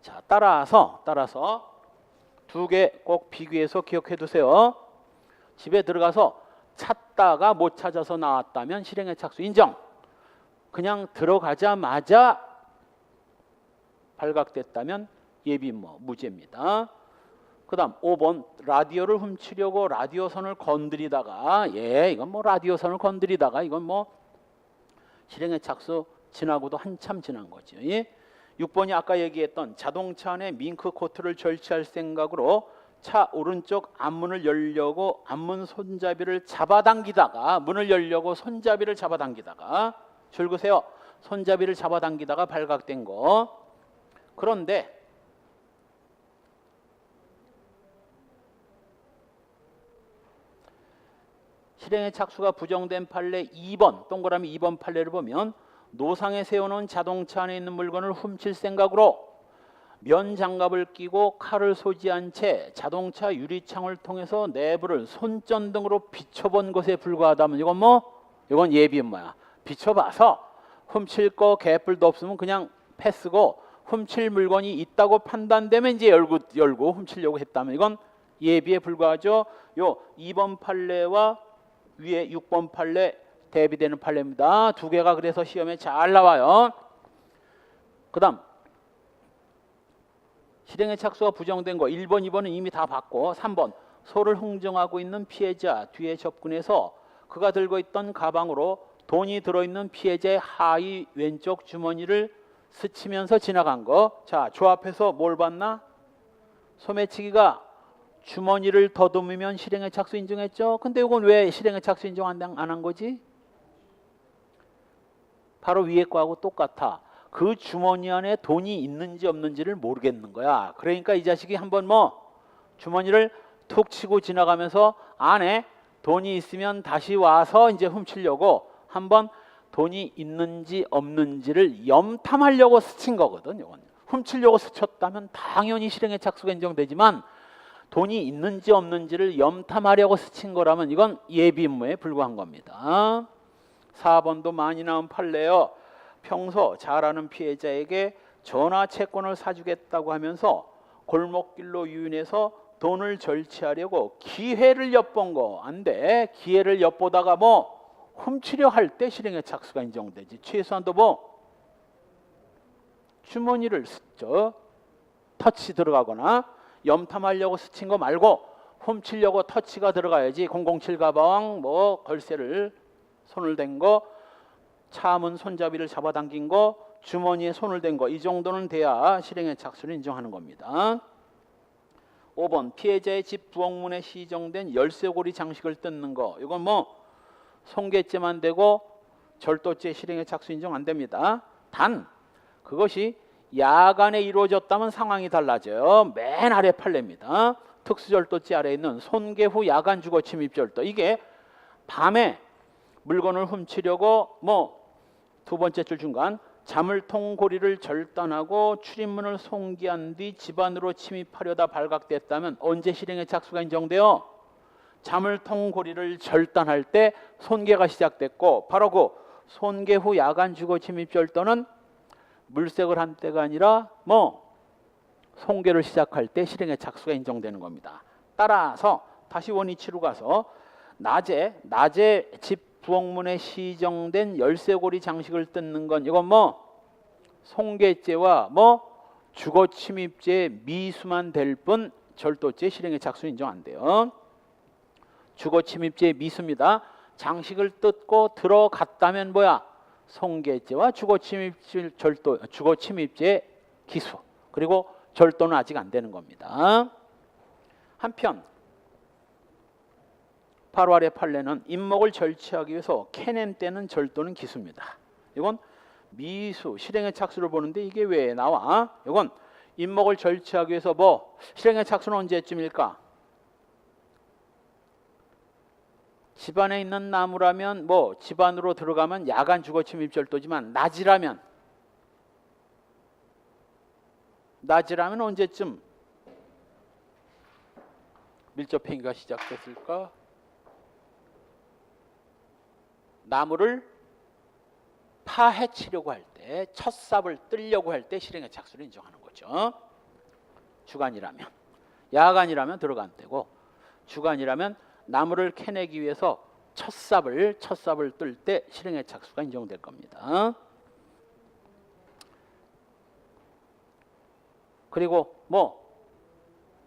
자, 따라서 두 개 꼭 비교해서 기억해 두세요. 집에 들어가서 찾다가 못 찾아서 나왔다면 실행의 착수 인정. 그냥 들어가자마자 발각됐다면 예비 무죄입니다. 그 다음 5번 라디오를 훔치려고 라디오선을 건드리다가, 이건 라디오선을 건드리다가 이건 실행의 착수 지나고도 한참 지난 거죠. 6번이 아까 얘기했던 자동차 안에 밍크 코트를 절취할 생각으로 차 오른쪽 앞문을 열려고 앞문 손잡이를 잡아당기다가 줄그세요. 손잡이를 잡아당기다가 발각된 거. 그런데 실행의 착수가 부정된 판례 2번, 동그라미 2번 판례를 보면 노상에 세워놓은 자동차 안에 있는 물건을 훔칠 생각으로 면 장갑을 끼고 칼을 소지한 채 자동차 유리창을 통해서 내부를 손전등으로 비춰본 것에 불과하다면 이건 이건 예비음모야. 비춰봐서 훔칠 거 개뿔도 없으면 그냥 패스고 훔칠 물건이 있다고 판단되면 이제 열고 훔치려고 했다면 이건 예비에 불과하죠. 요 2번 판례와 위에 6번 판례 대비되는 판례입니다. 두 개가 그래서 시험에 잘 나와요. 그다음 실행의 착수가 부정된 거 1번, 2번은 이미 다 봤고 3번 소를 흥정하고 있는 피해자 뒤에 접근해서 그가 들고 있던 가방으로 돈이 들어있는 피해자의 하의 왼쪽 주머니를 스치면서 지나간 거. 자, 조합해서 뭘 봤나? 소매치기가 주머니를 더듬으면 실행의 착수 인정했죠. 근데 이건 왜 실행의 착수 인정 안 한 거지? 바로 위에 거하고 똑같아. 그 주머니 안에 돈이 있는지 없는지를 모르겠는 거야. 그러니까 이 자식이 한번 주머니를 툭 치고 지나가면서 안에 돈이 있으면 다시 와서 이제 훔치려고 한번 돈이 있는지 없는지를 염탐하려고 스친 거거든. 이건 훔치려고 스쳤다면 당연히 실행의 착수가 인정되지만 돈이 있는지 없는지를 염탐하려고 스친 거라면 이건 예비임무에 불과한 겁니다. 4번도 많이 나온 판례요. 평소 잘 아는 피해자에게 전화 채권을 사주겠다고 하면서 골목길로 유인해서 돈을 절취하려고 기회를 엿본 거. 안 돼. 기회를 엿보다가 훔치려 할 때 실행의 착수가 인정되지. 최소한도 주머니를 스쳐 터치 들어가거나 염탐하려고 스친 거 말고 훔치려고 터치가 들어가야지. 007 가방 걸쇠를 손을 댄 거, 차문 손잡이를 잡아당긴 거, 주머니에 손을 댄 거, 이 정도는 돼야 실행의 착수를 인정하는 겁니다. 5번 피해자의 집 부엌문에 시정된 열쇠고리 장식을 뜯는 거. 이건 손괴죄만 되고 절도죄 실행의 착수 인정 안 됩니다. 단 그것이 야간에 이루어졌다면 상황이 달라져요. 맨 아래 판례입니다. 특수절도죄 아래에 있는 손괴 후 야간 주거 침입절도. 이게 밤에 물건을 훔치려고 두 번째 줄 중간 자물통 고리를 절단하고 출입문을 송기한 뒤 집 안으로 침입하려다 발각됐다면 언제 실행의 착수가 인정돼요? 자물통 고리를 절단할 때 손괴가 시작됐고 바로 그 손괴 후 야간 주거 침입 절도는 물색을 한 때가 아니라 손괴를 시작할 때 실행의 착수가 인정되는 겁니다. 따라서 다시 원위치로 가서 낮에 집 부엌문에 시정된 열쇠고리 장식을 뜯는 건 이건 손괴죄와 주거 침입죄 미수만 될 뿐 절도죄 실행의 착수 인정 안 돼요. 주거 침입죄 미수입니다. 장식을 뜯고 들어갔다면 손괴죄와 주거 침입죄 기수. 그리고 절도는 아직 안 되는 겁니다. 한편 8호 아래 판례는 인목을 절취하기 위해서 캐낸 때는 절도는 기수입니다. 이건 미수 실행의 착수를 보는데 이게 왜 나와? 이건 인목을 절취하기 위해서 실행의 착수는 언제쯤일까? 집안에 있는 나무라면 집안으로 들어가면 야간 주거 침입 절도지만 낮이라면 언제쯤 밀접 행위가 시작됐을까? 나무를 파헤치려고 할 때, 첫삽을 뜰려고 할 때 실행의 착수를 인정하는 거죠. 주간이라면. 야간이라면 들어간 때고 주간이라면 나무를 캐내기 위해서 첫삽을 뜰 때 실행의 착수가 인정될 겁니다. 그리고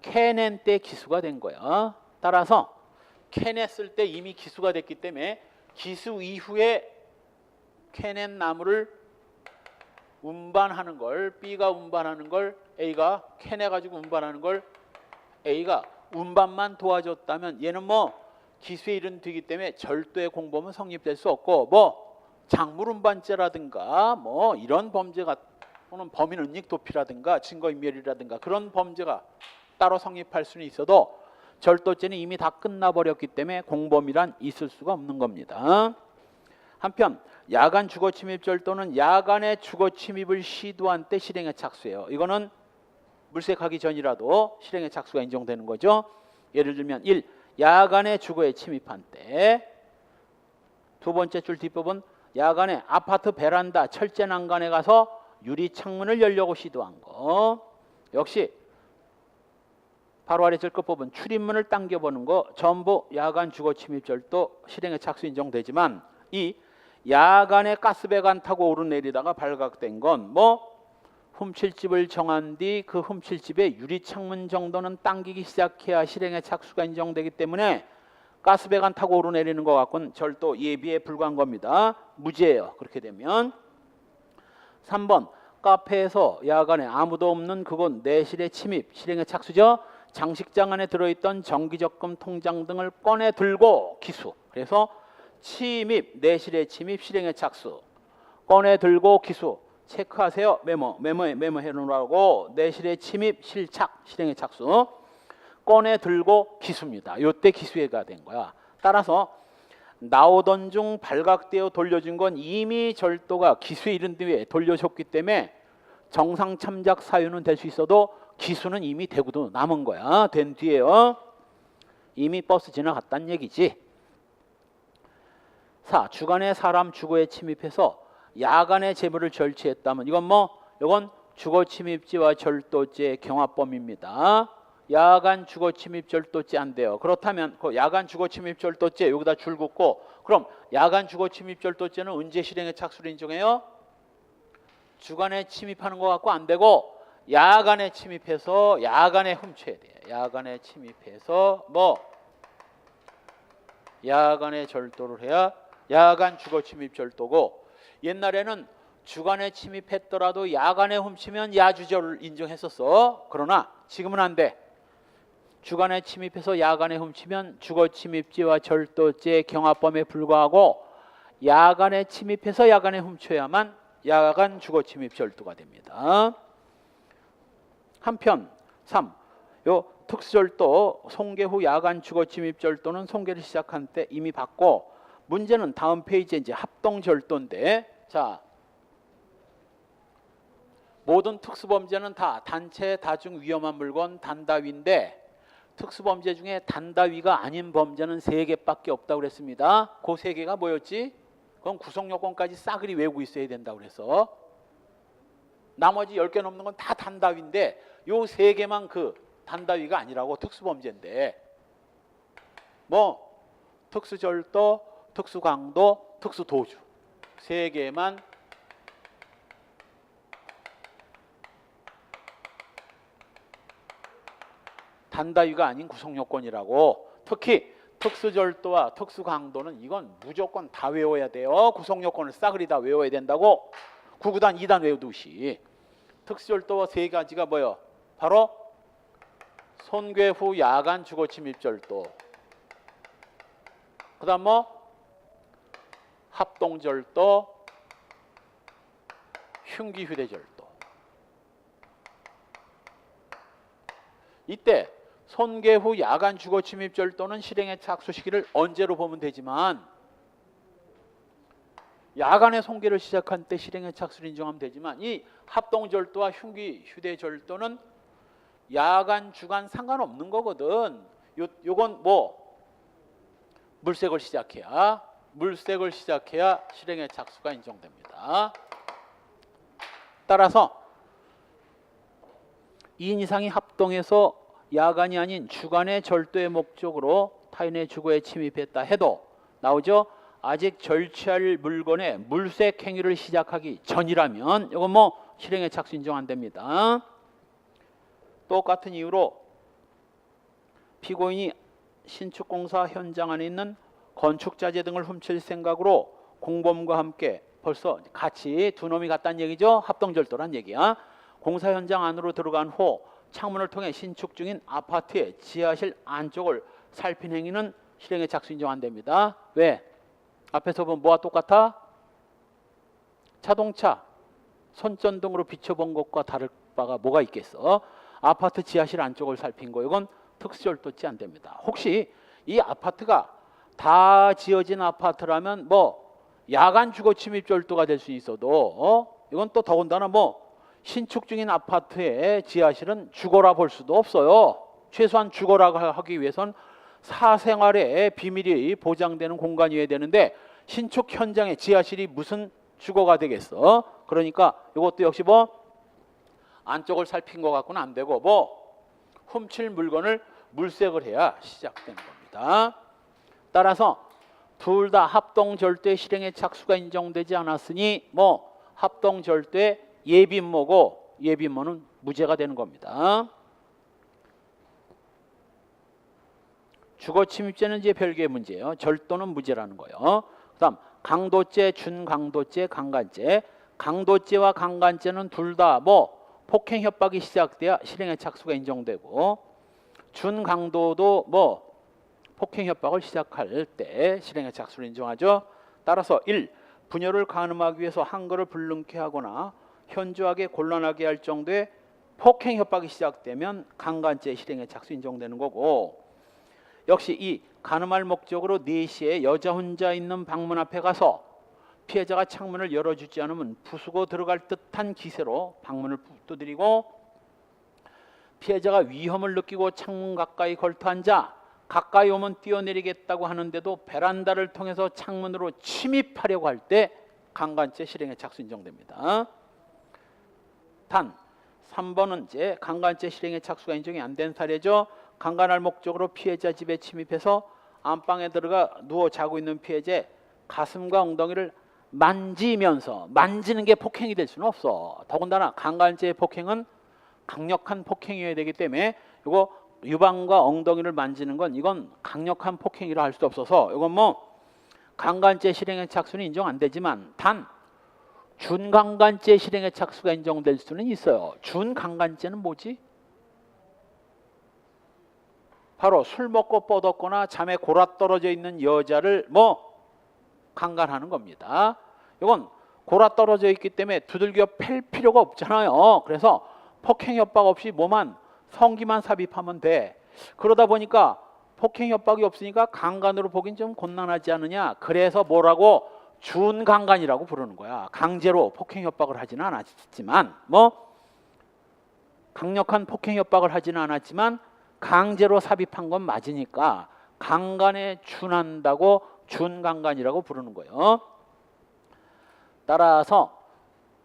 캐낸 때 기수가 된 거야. 따라서 캐냈을 때 이미 기수가 됐기 때문에 기수 이후에 캐낸 나무를 운반하는 걸 B가 운반하는 걸 A가 캐내가지고 운반하는 걸 A가 운반만 도와줬다면 얘는 기수의 일은 되기 때문에 절도의 공범은 성립될 수 없고 작물 운반죄라든가 이런 범죄가 또는 범인 은닉 도피라든가 증거인멸이라든가 그런 범죄가 따로 성립할 수는 있어도 절도죄는 이미 다 끝나버렸기 때문에 공범이란 있을 수가 없는 겁니다. 한편 야간 주거 침입 절도는 야간에 주거 침입을 시도한 때 실행에 착수해요. 이거는 물색하기 전이라도 실행의 착수가 인정되는 거죠. 예를 들면 1. 야간에 주거에 침입한 때. 두 번째 줄 뒷부분 야간에 아파트 베란다 철제 난간에 가서 유리 창문을 열려고 시도한 거. 역시 바로 아래 줄 끝부분 출입문을 당겨보는 거 전부 야간 주거 침입 절도 실행의 착수 인정되지만 이 야간에 가스배관 타고 오르내리다가 발각된 건 뭐 훔칠 집을 정한 뒤 그 훔칠 집의 유리 창문 정도는 당기기 시작해야 실행의 착수가 인정되기 때문에 가스배관 타고 오르내리는 것 갖고는 절도 예비에 불과한 겁니다. 무죄예요. 그렇게 되면 3번 카페에서 야간에 아무도 없는 그곳 내실의 침입 실행의 착수죠. 장식장 안에 들어있던 정기적금 통장 등을 꺼내 들고 기수. 그래서 침입 내실의 침입 실행의 착수. 꺼내 들고 기수. 체크하세요. 메모해 놓으라고. 내실의 침입 실착 실행의 착수. 꺼내 들고 기수입니다. 요때 기수가 된 거야. 따라서 나오던 중 발각되어 돌려준 건 이미 절도가 기수에 이른 뒤에 돌려줬기 때문에 정상 참작 사유는 될 수 있어도 기수는 이미 되고도 남은 거야. 된 뒤에요. 이미 버스 지나갔다는 얘기지. 4. 주간에 사람 주거에 침입해서 야간에 재물을 절취했다면 이건 주거 침입죄와 절도죄 경합범입니다. 야간 주거 침입 절도죄 안 돼요. 그렇다면 그 야간 주거 침입 절도죄 여기다 줄 긋고 그럼 야간 주거 침입 절도죄는 언제 실행의 착수를 인정해요? 주간에 침입하는 것 갖고 안 되고 야간에 침입해서 야간에 훔쳐야 돼. 야간에 침입해서 야간에 절도를 해야 야간 주거 침입 절도고 옛날에는 주간에 침입했더라도 야간에 훔치면 야주절을 인정했었어. 그러나 지금은 안 돼. 주간에 침입해서 야간에 훔치면 주거 침입죄와 절도죄 경합범에 불과하고 야간에 침입해서 야간에 훔쳐야만 야간 주거 침입 절도가 됩니다. 한편 3. 요 특수절도 송계 후 야간 주거 침입 절도는 송계를 시작한 때 이미 받고 문제는 다음 페이지에 이제 합동절도인데 자 모든 특수범죄는 다 단체 다중 위험한 물건 단다위인데 특수범죄 중에 단다위가 아닌 범죄는 3개밖에 없다고 그랬습니다. 그 3개가 뭐였지? 그건 구성요건까지 싸그리 외우고 있어야 된다고 그래서 나머지 10개 넘는 건 다 단다위인데 요 3개만 그 단다위가 아니라고 특수범죄인데 특수절도, 특수강도, 특수도주 3개만 단다위가 아닌 구성요건이라고. 특히 특수절도와 특수강도는 이건 무조건 다 외워야 돼요. 구성요건을 싸그리 다 외워야 된다고. 9구단 2단 외우듯이. 특수절도와 3가지가 뭐예요? 바로 손괴 후 야간 주거침입절도, 그 다음 합동절도, 흉기휴대절도. 이때 손괴 후 야간 주거침입절도는 실행의 착수 시기를 언제로 보면 되지만 야간에 손괴를 시작한 때 실행의 착수를 인정하면 되지만 이 합동절도와 흉기휴대절도는 야간 주간 상관없는 거거든. 요건 물색을 시작해야 실행의 착수가 인정됩니다. 따라서 2인 이상이 합동해서 야간이 아닌 주간의 절도의 목적으로 타인의 주거에 침입했다 해도 나오죠. 아직 절취할 물건의 물색 행위를 시작하기 전이라면 이건 실행의 착수 인정 안 됩니다. 똑같은 이유로 피고인이 신축공사 현장 안에 있는 건축자재 등을 훔칠 생각으로 공범과 함께 벌써 같이 두 놈이 갔다는 얘기죠. 합동절도란 얘기야. 공사 현장 안으로 들어간 후 창문을 통해 신축 중인 아파트의 지하실 안쪽을 살핀 행위는 실행의 착수 인정 안 됩니다. 왜? 앞에서 보면 뭐와 똑같아? 자동차 손전등으로 비춰본 것과 다를 바가 뭐가 있겠어? 아파트 지하실 안쪽을 살핀 거 이건 특수절도죄 안 됩니다. 혹시 이 아파트가 다 지어진 아파트라면 야간 주거 침입 절도가 될 수 있어도 이건 또 더군다나 신축 중인 아파트의 지하실은 주거라 볼 수도 없어요. 최소한 주거라고 하기 위해선 사생활의 비밀이 보장되는 공간이어야 되는데 신축 현장의 지하실이 무슨 주거가 되겠어? 그러니까 이것도 역시 뭐 안쪽을 살핀 것 같고는 안 되고 뭐 훔칠 물건을 물색을 해야 시작되는 겁니다. 따라서 둘 다 합동 절대 실행의 착수가 인정되지 않았으니 뭐 합동 절대 예비인모고 예비인모는 무죄가 되는 겁니다. 주거 침입죄는 이제 별개의 문제예요. 절도는 무죄라는 거예요. 그다음 강도죄, 준강도죄, 강간죄. 강도죄와 강간죄는 둘 다 뭐 폭행 협박이 시작돼야 실행의 착수가 인정되고 준강도도 뭐 폭행 협박을 시작할 때 실행의 착수를 인정하죠. 따라서 1. 부녀를 간음하기 위해서 한거를 불능케 하거나 현저하게 곤란하게 할 정도의 폭행 협박이 시작되면 강간죄 실행의 착수 인정되는 거고 역시 이 간음할 목적으로 4시에 여자 혼자 있는 방문 앞에 가서 피해자가 창문을 열어주지 않으면 부수고 들어갈 듯한 기세로 방문을 두드리고 피해자가 위험을 느끼고 창문 가까이 걸터앉아 가까이 오면 뛰어내리겠다고 하는데도 베란다를 통해서 창문으로 침입하려고 할 때 강간죄 실행의 착수 인정됩니다. 단 3번은 이제 강간죄 실행의 착수가 인정이 안 된 사례죠. 강간할 목적으로 피해자 집에 침입해서 안방에 들어가 누워 자고 있는 피해자의 가슴과 엉덩이를 만지면서 만지는 게 폭행이 될 수는 없어. 더군다나 강간죄의 폭행은 강력한 폭행이어야 되기 때문에 이거 유방과 엉덩이를 만지는 건 이건 강력한 폭행이라 할 수 없어서 이건 뭐 강간죄 실행의 착수는 인정 안 되지만 단 준강간죄 실행의 착수가 인정될 수는 있어요. 준강간죄는 뭐지? 바로 술 먹고 뻗었거나 잠에 골아 떨어져 있는 여자를 뭐 강간하는 겁니다. 이건 골아 떨어져 있기 때문에 두들겨 팰 필요가 없잖아요. 그래서 폭행 협박 없이 뭐만 성기만 삽입하면 돼. 그러다 보니까 폭행 협박이 없으니까 강간으로 보긴 좀 곤란하지 않느냐. 그래서 뭐라고 준강간이라고 부르는 거야. 강제로 폭행 협박을 하지는 않았지만 뭐 강력한 폭행 협박을 하지는 않았지만 강제로 삽입한 건 맞으니까 강간에 준한다고 준강간이라고 부르는 거예요. 따라서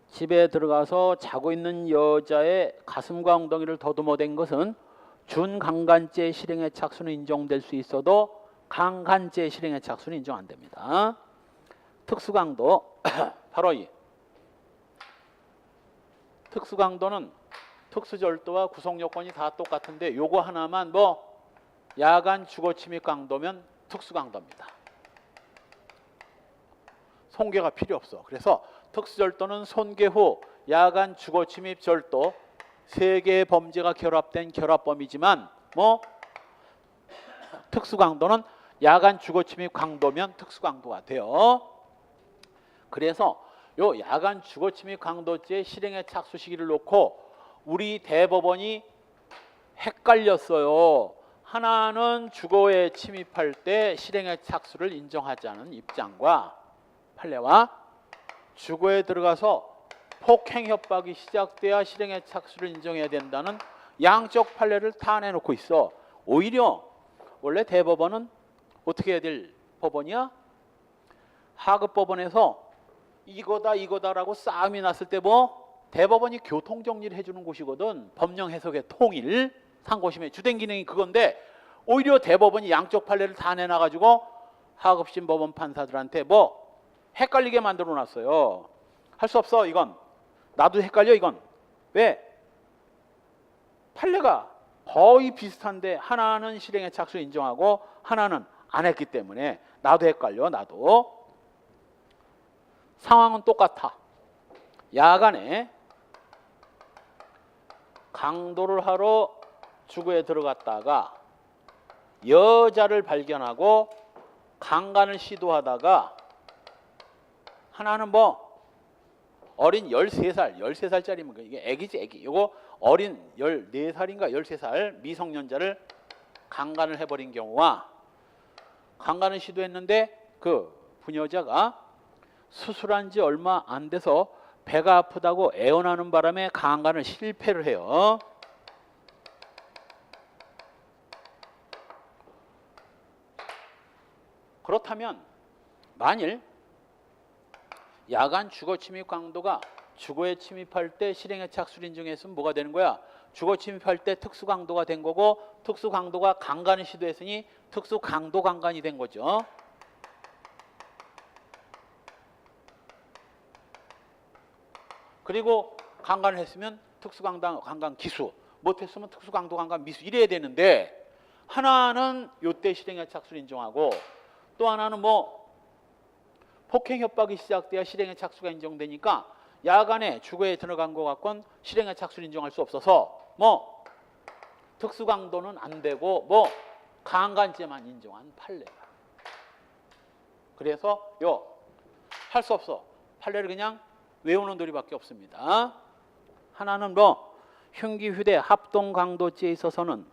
집에 들어가서 자고 있는 여자의 가슴과 엉덩이를 더듬어댄 것은 준강간죄 실행의 착수는 인정될 수 있어도 강간죄 실행의 착수는 인정 안 됩니다. 특수강도 바로 이 특수강도는 특수절도와 구성요건이 다 똑같은데 요거 하나만 뭐 야간 주거침입 강도면 특수강도입니다. 손괴가 필요 없어. 그래서 특수절도는 손괴 후 야간 주거침입 절도 3개의 범죄가 결합된 결합범이지만 뭐 특수강도는 야간 주거침입 강도면 특수강도가 돼요. 그래서 요 야간 주거침입 강도죄 실행의 착수 시기를 놓고 우리 대법원이 헷갈렸어요. 하나는 주거에 침입할 때 실행의 착수를 인정하지 않은 입장과 판례와 주거에 들어가서 폭행 협박이 시작돼야 실행의 착수를 인정해야 된다는 양쪽 판례를 다 내놓고 있어. 오히려 원래 대법원은 어떻게 해야 될 법원이야? 하급법원에서 이거다라고 싸움이 났을 때 뭐 대법원이 교통정리를 해주는 곳이거든. 법령 해석의 통일, 상고심의 주된 기능이 그건데 오히려 대법원이 양쪽 판례를 다 내놔가지고 하급심 법원 판사들한테 뭐 헷갈리게 만들어 놨어요. 할 수 없어 이건. 나도 헷갈려 이건. 왜? 판례가 거의 비슷한데 하나는 실행의 착수 인정하고 하나는 안 했기 때문에 나도 헷갈려. 나도. 상황은 똑같아. 야간에 강도를 하러 주거에 들어갔다가 여자를 발견하고 강간을 시도하다가 하나는 뭐 어린 13살짜리면 이게 애기지 애기. 이거 어린 14살인가 13살 미성년자를 강간을 해버린 경우와 강간을 시도했는데 그 부녀자가 수술한 지 얼마 안 돼서 배가 아프다고 애원하는 바람에 강간을 실패를 해요. 그렇다면 만일 야간 주거 침입 강도가 주거에 침입할 때 실행의 착수를 인정했으면 뭐가 되는 거야? 주거 침입할 때 특수 강도가 된 거고 특수 강도가 강간을 시도했으니 특수 강도 강간이 된 거죠. 그리고 강간을 했으면 특수 강간 기수, 못했으면 특수 강도 강간 미수 이래야 되는데 하나는 요때 실행의 착수를 인정하고 또 하나는 뭐 폭행 협박이 시작돼야 실행의 착수가 인정되니까 야간에 주거에 들어간 것 같건 실행의 착수를 인정할 수 없어서 뭐 특수 강도는 안 되고 뭐 강간죄만 인정한 판례다. 그래서 요 할 수 없어. 판례를 그냥 외우는 도리밖에 없습니다. 하나는 뭐 흉기 휴대 합동 강도죄에 있어서는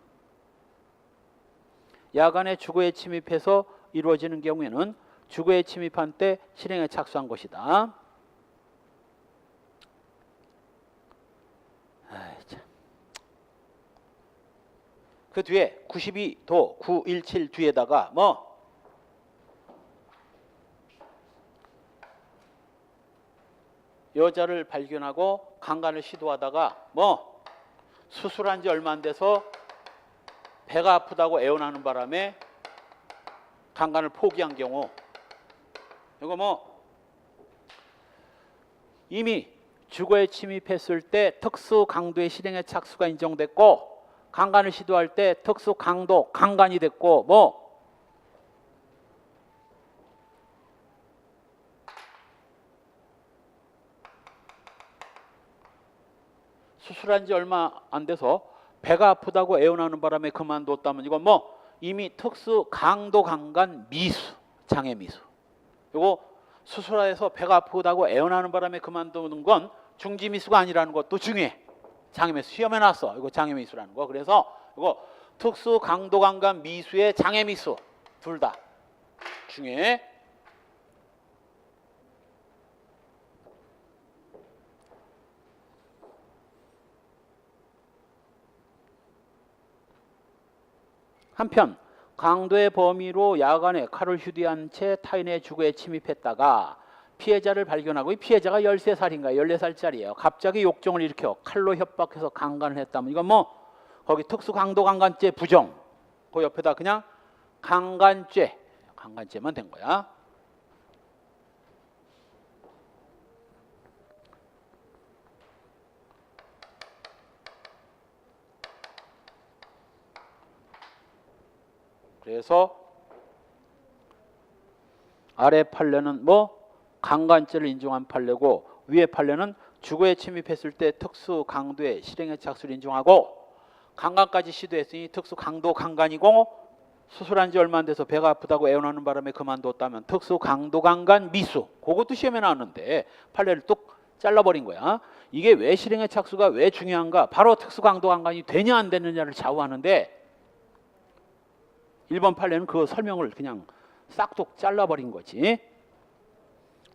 야간에 주거에 침입해서 이루어지는 경우에는 주거에 침입한 때 실행에 착수한 것이다. 그 뒤에 92도 917 뒤에다가 뭐 여자를 발견하고 강간을 시도하다가 뭐 수술한 지 얼마 안 돼서 배가 아프다고 애원하는 바람에 강간을 포기한 경우 이거 뭐 이미 주거에 침입했을 때 특수 강도의 실행의 착수가 인정됐고 강간을 시도할 때 특수 강도 강간이 됐고 뭐 수술한 지 얼마 안 돼서 배가 아프다고 애원하는 바람에 그만뒀다면 이건 뭐 이미 특수 강도 강간 미수 장애 미수. 이거 수술해서 배가 아프다고 애원하는 바람에 그만두는 건 중지 미수가 아니라는 것도 중요해. 장애 미수 시험에 나왔어. 이거 장애 미수라는 거. 그래서 이거 특수 강도 강간 미수의 장애 미수 둘 다 중요해. 한편 강도의 범위로 야간에 칼을 휴대한 채 타인의 주거에 침입했다가 피해자를 발견하고 이 피해자가 13살인가 14살짜리예요. 갑자기 욕정을 일으켜 칼로 협박해서 강간을 했다면 이건 뭐 거기 특수 강도 강간죄 부정 그 옆에다 그냥 강간죄만 된 거야. 그래서 아래 판례는 뭐 강간죄를 인정한 판례고 위에 판례는 주거에 침입했을 때 특수 강도의 실행의 착수를 인정하고 강간까지 시도했으니 특수 강도 강간이고 수술한 지 얼마 안 돼서 배가 아프다고 애원하는 바람에 그만뒀다면 특수 강도 강간 미수 그것도 시험에 나왔는데 판례를 뚝 잘라버린 거야. 이게 왜 실행의 착수가 왜 중요한가? 바로 특수 강도 강간이 되냐 안 되느냐를 좌우하는데 1번 판례는 그 설명을 그냥 싹둑 잘라버린 거지.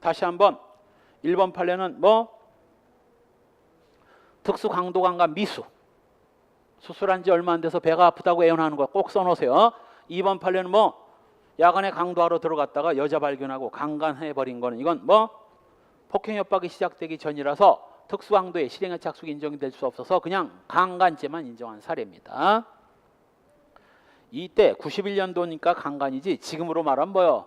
다시 한번 1번 판례는 뭐 특수 강도 강간 미수 수술한 지 얼마 안 돼서 배가 아프다고 애원하는 거 꼭 써놓으세요. 2번 판례는 뭐 야간에 강도하러 들어갔다가 여자 발견하고 강간해버린 거는 이건 뭐 폭행 협박이 시작되기 전이라서 특수 강도의 실행의 착수가 인정될 수 없어서 그냥 강간죄만 인정한 사례입니다. 이때 91년도니까 강간이지 지금으로 말하면 뭐요?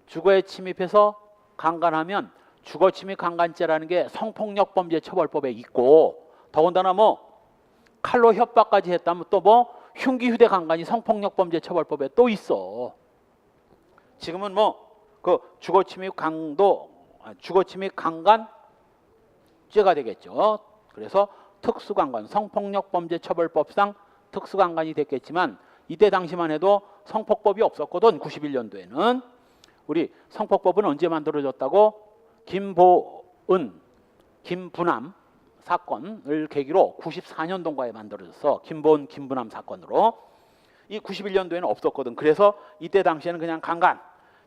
주거에 침입해서 강간하면 주거침입 강간죄라는 게 성폭력범죄 처벌법에 있고 더군다나 뭐 칼로 협박까지 했다면 또 뭐 흉기 휴대 강간이 성폭력범죄 처벌법에 또 있어. 지금은 뭐 그 주거침입 강간죄가 되겠죠. 그래서 특수강간 성폭력범죄 처벌법상 특수강간이 됐겠지만 이때 당시만 해도 성폭법이 없었거든. 91년도에는. 우리 성폭법은 언제 만들어졌다고? 김분함 사건을 계기로 94년도인가에 만들어졌어. 김분함 사건으로. 이 91년도에는 없었거든. 그래서 이때 당시에는 그냥 강간.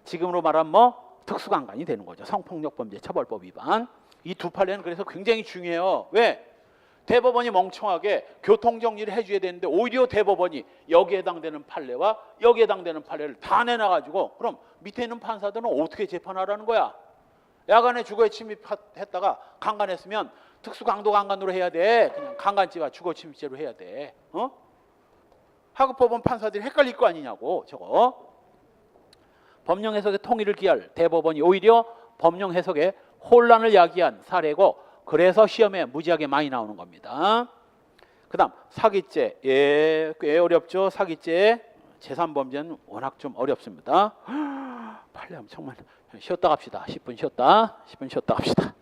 지금으로 말하면 뭐 특수강간이 되는 거죠. 성폭력범죄 처벌법 위반. 이 두 판례는 그래서 굉장히 중요해요. 왜? 대법원이 멍청하게 교통정리를 해줘야 되는데 오히려 대법원이 여기에 해당되는 판례와 여기에 해당되는 판례를 다 내놔가지고 그럼 밑에 있는 판사들은 어떻게 재판하라는 거야? 야간에 주거에 침입했다가 강간했으면 특수강도강간으로 해야 돼. 그냥 강간죄와 주거침입죄로 해야 돼. 하급법원 판사들이 헷갈릴 거 아니냐고 저거. 법령 해석의 통일을 기할 대법원이 오히려 법령 해석에 혼란을 야기한 사례고 그래서 시험에 무지하게 많이 나오는 겁니다. 그 다음 사기죄. 예, 꽤 어렵죠. 사기죄. 제3범죄는 워낙 좀 어렵습니다. 판례하면 정말 쉬었다 갑시다. 10분 쉬었다. 10분 쉬었다 갑시다.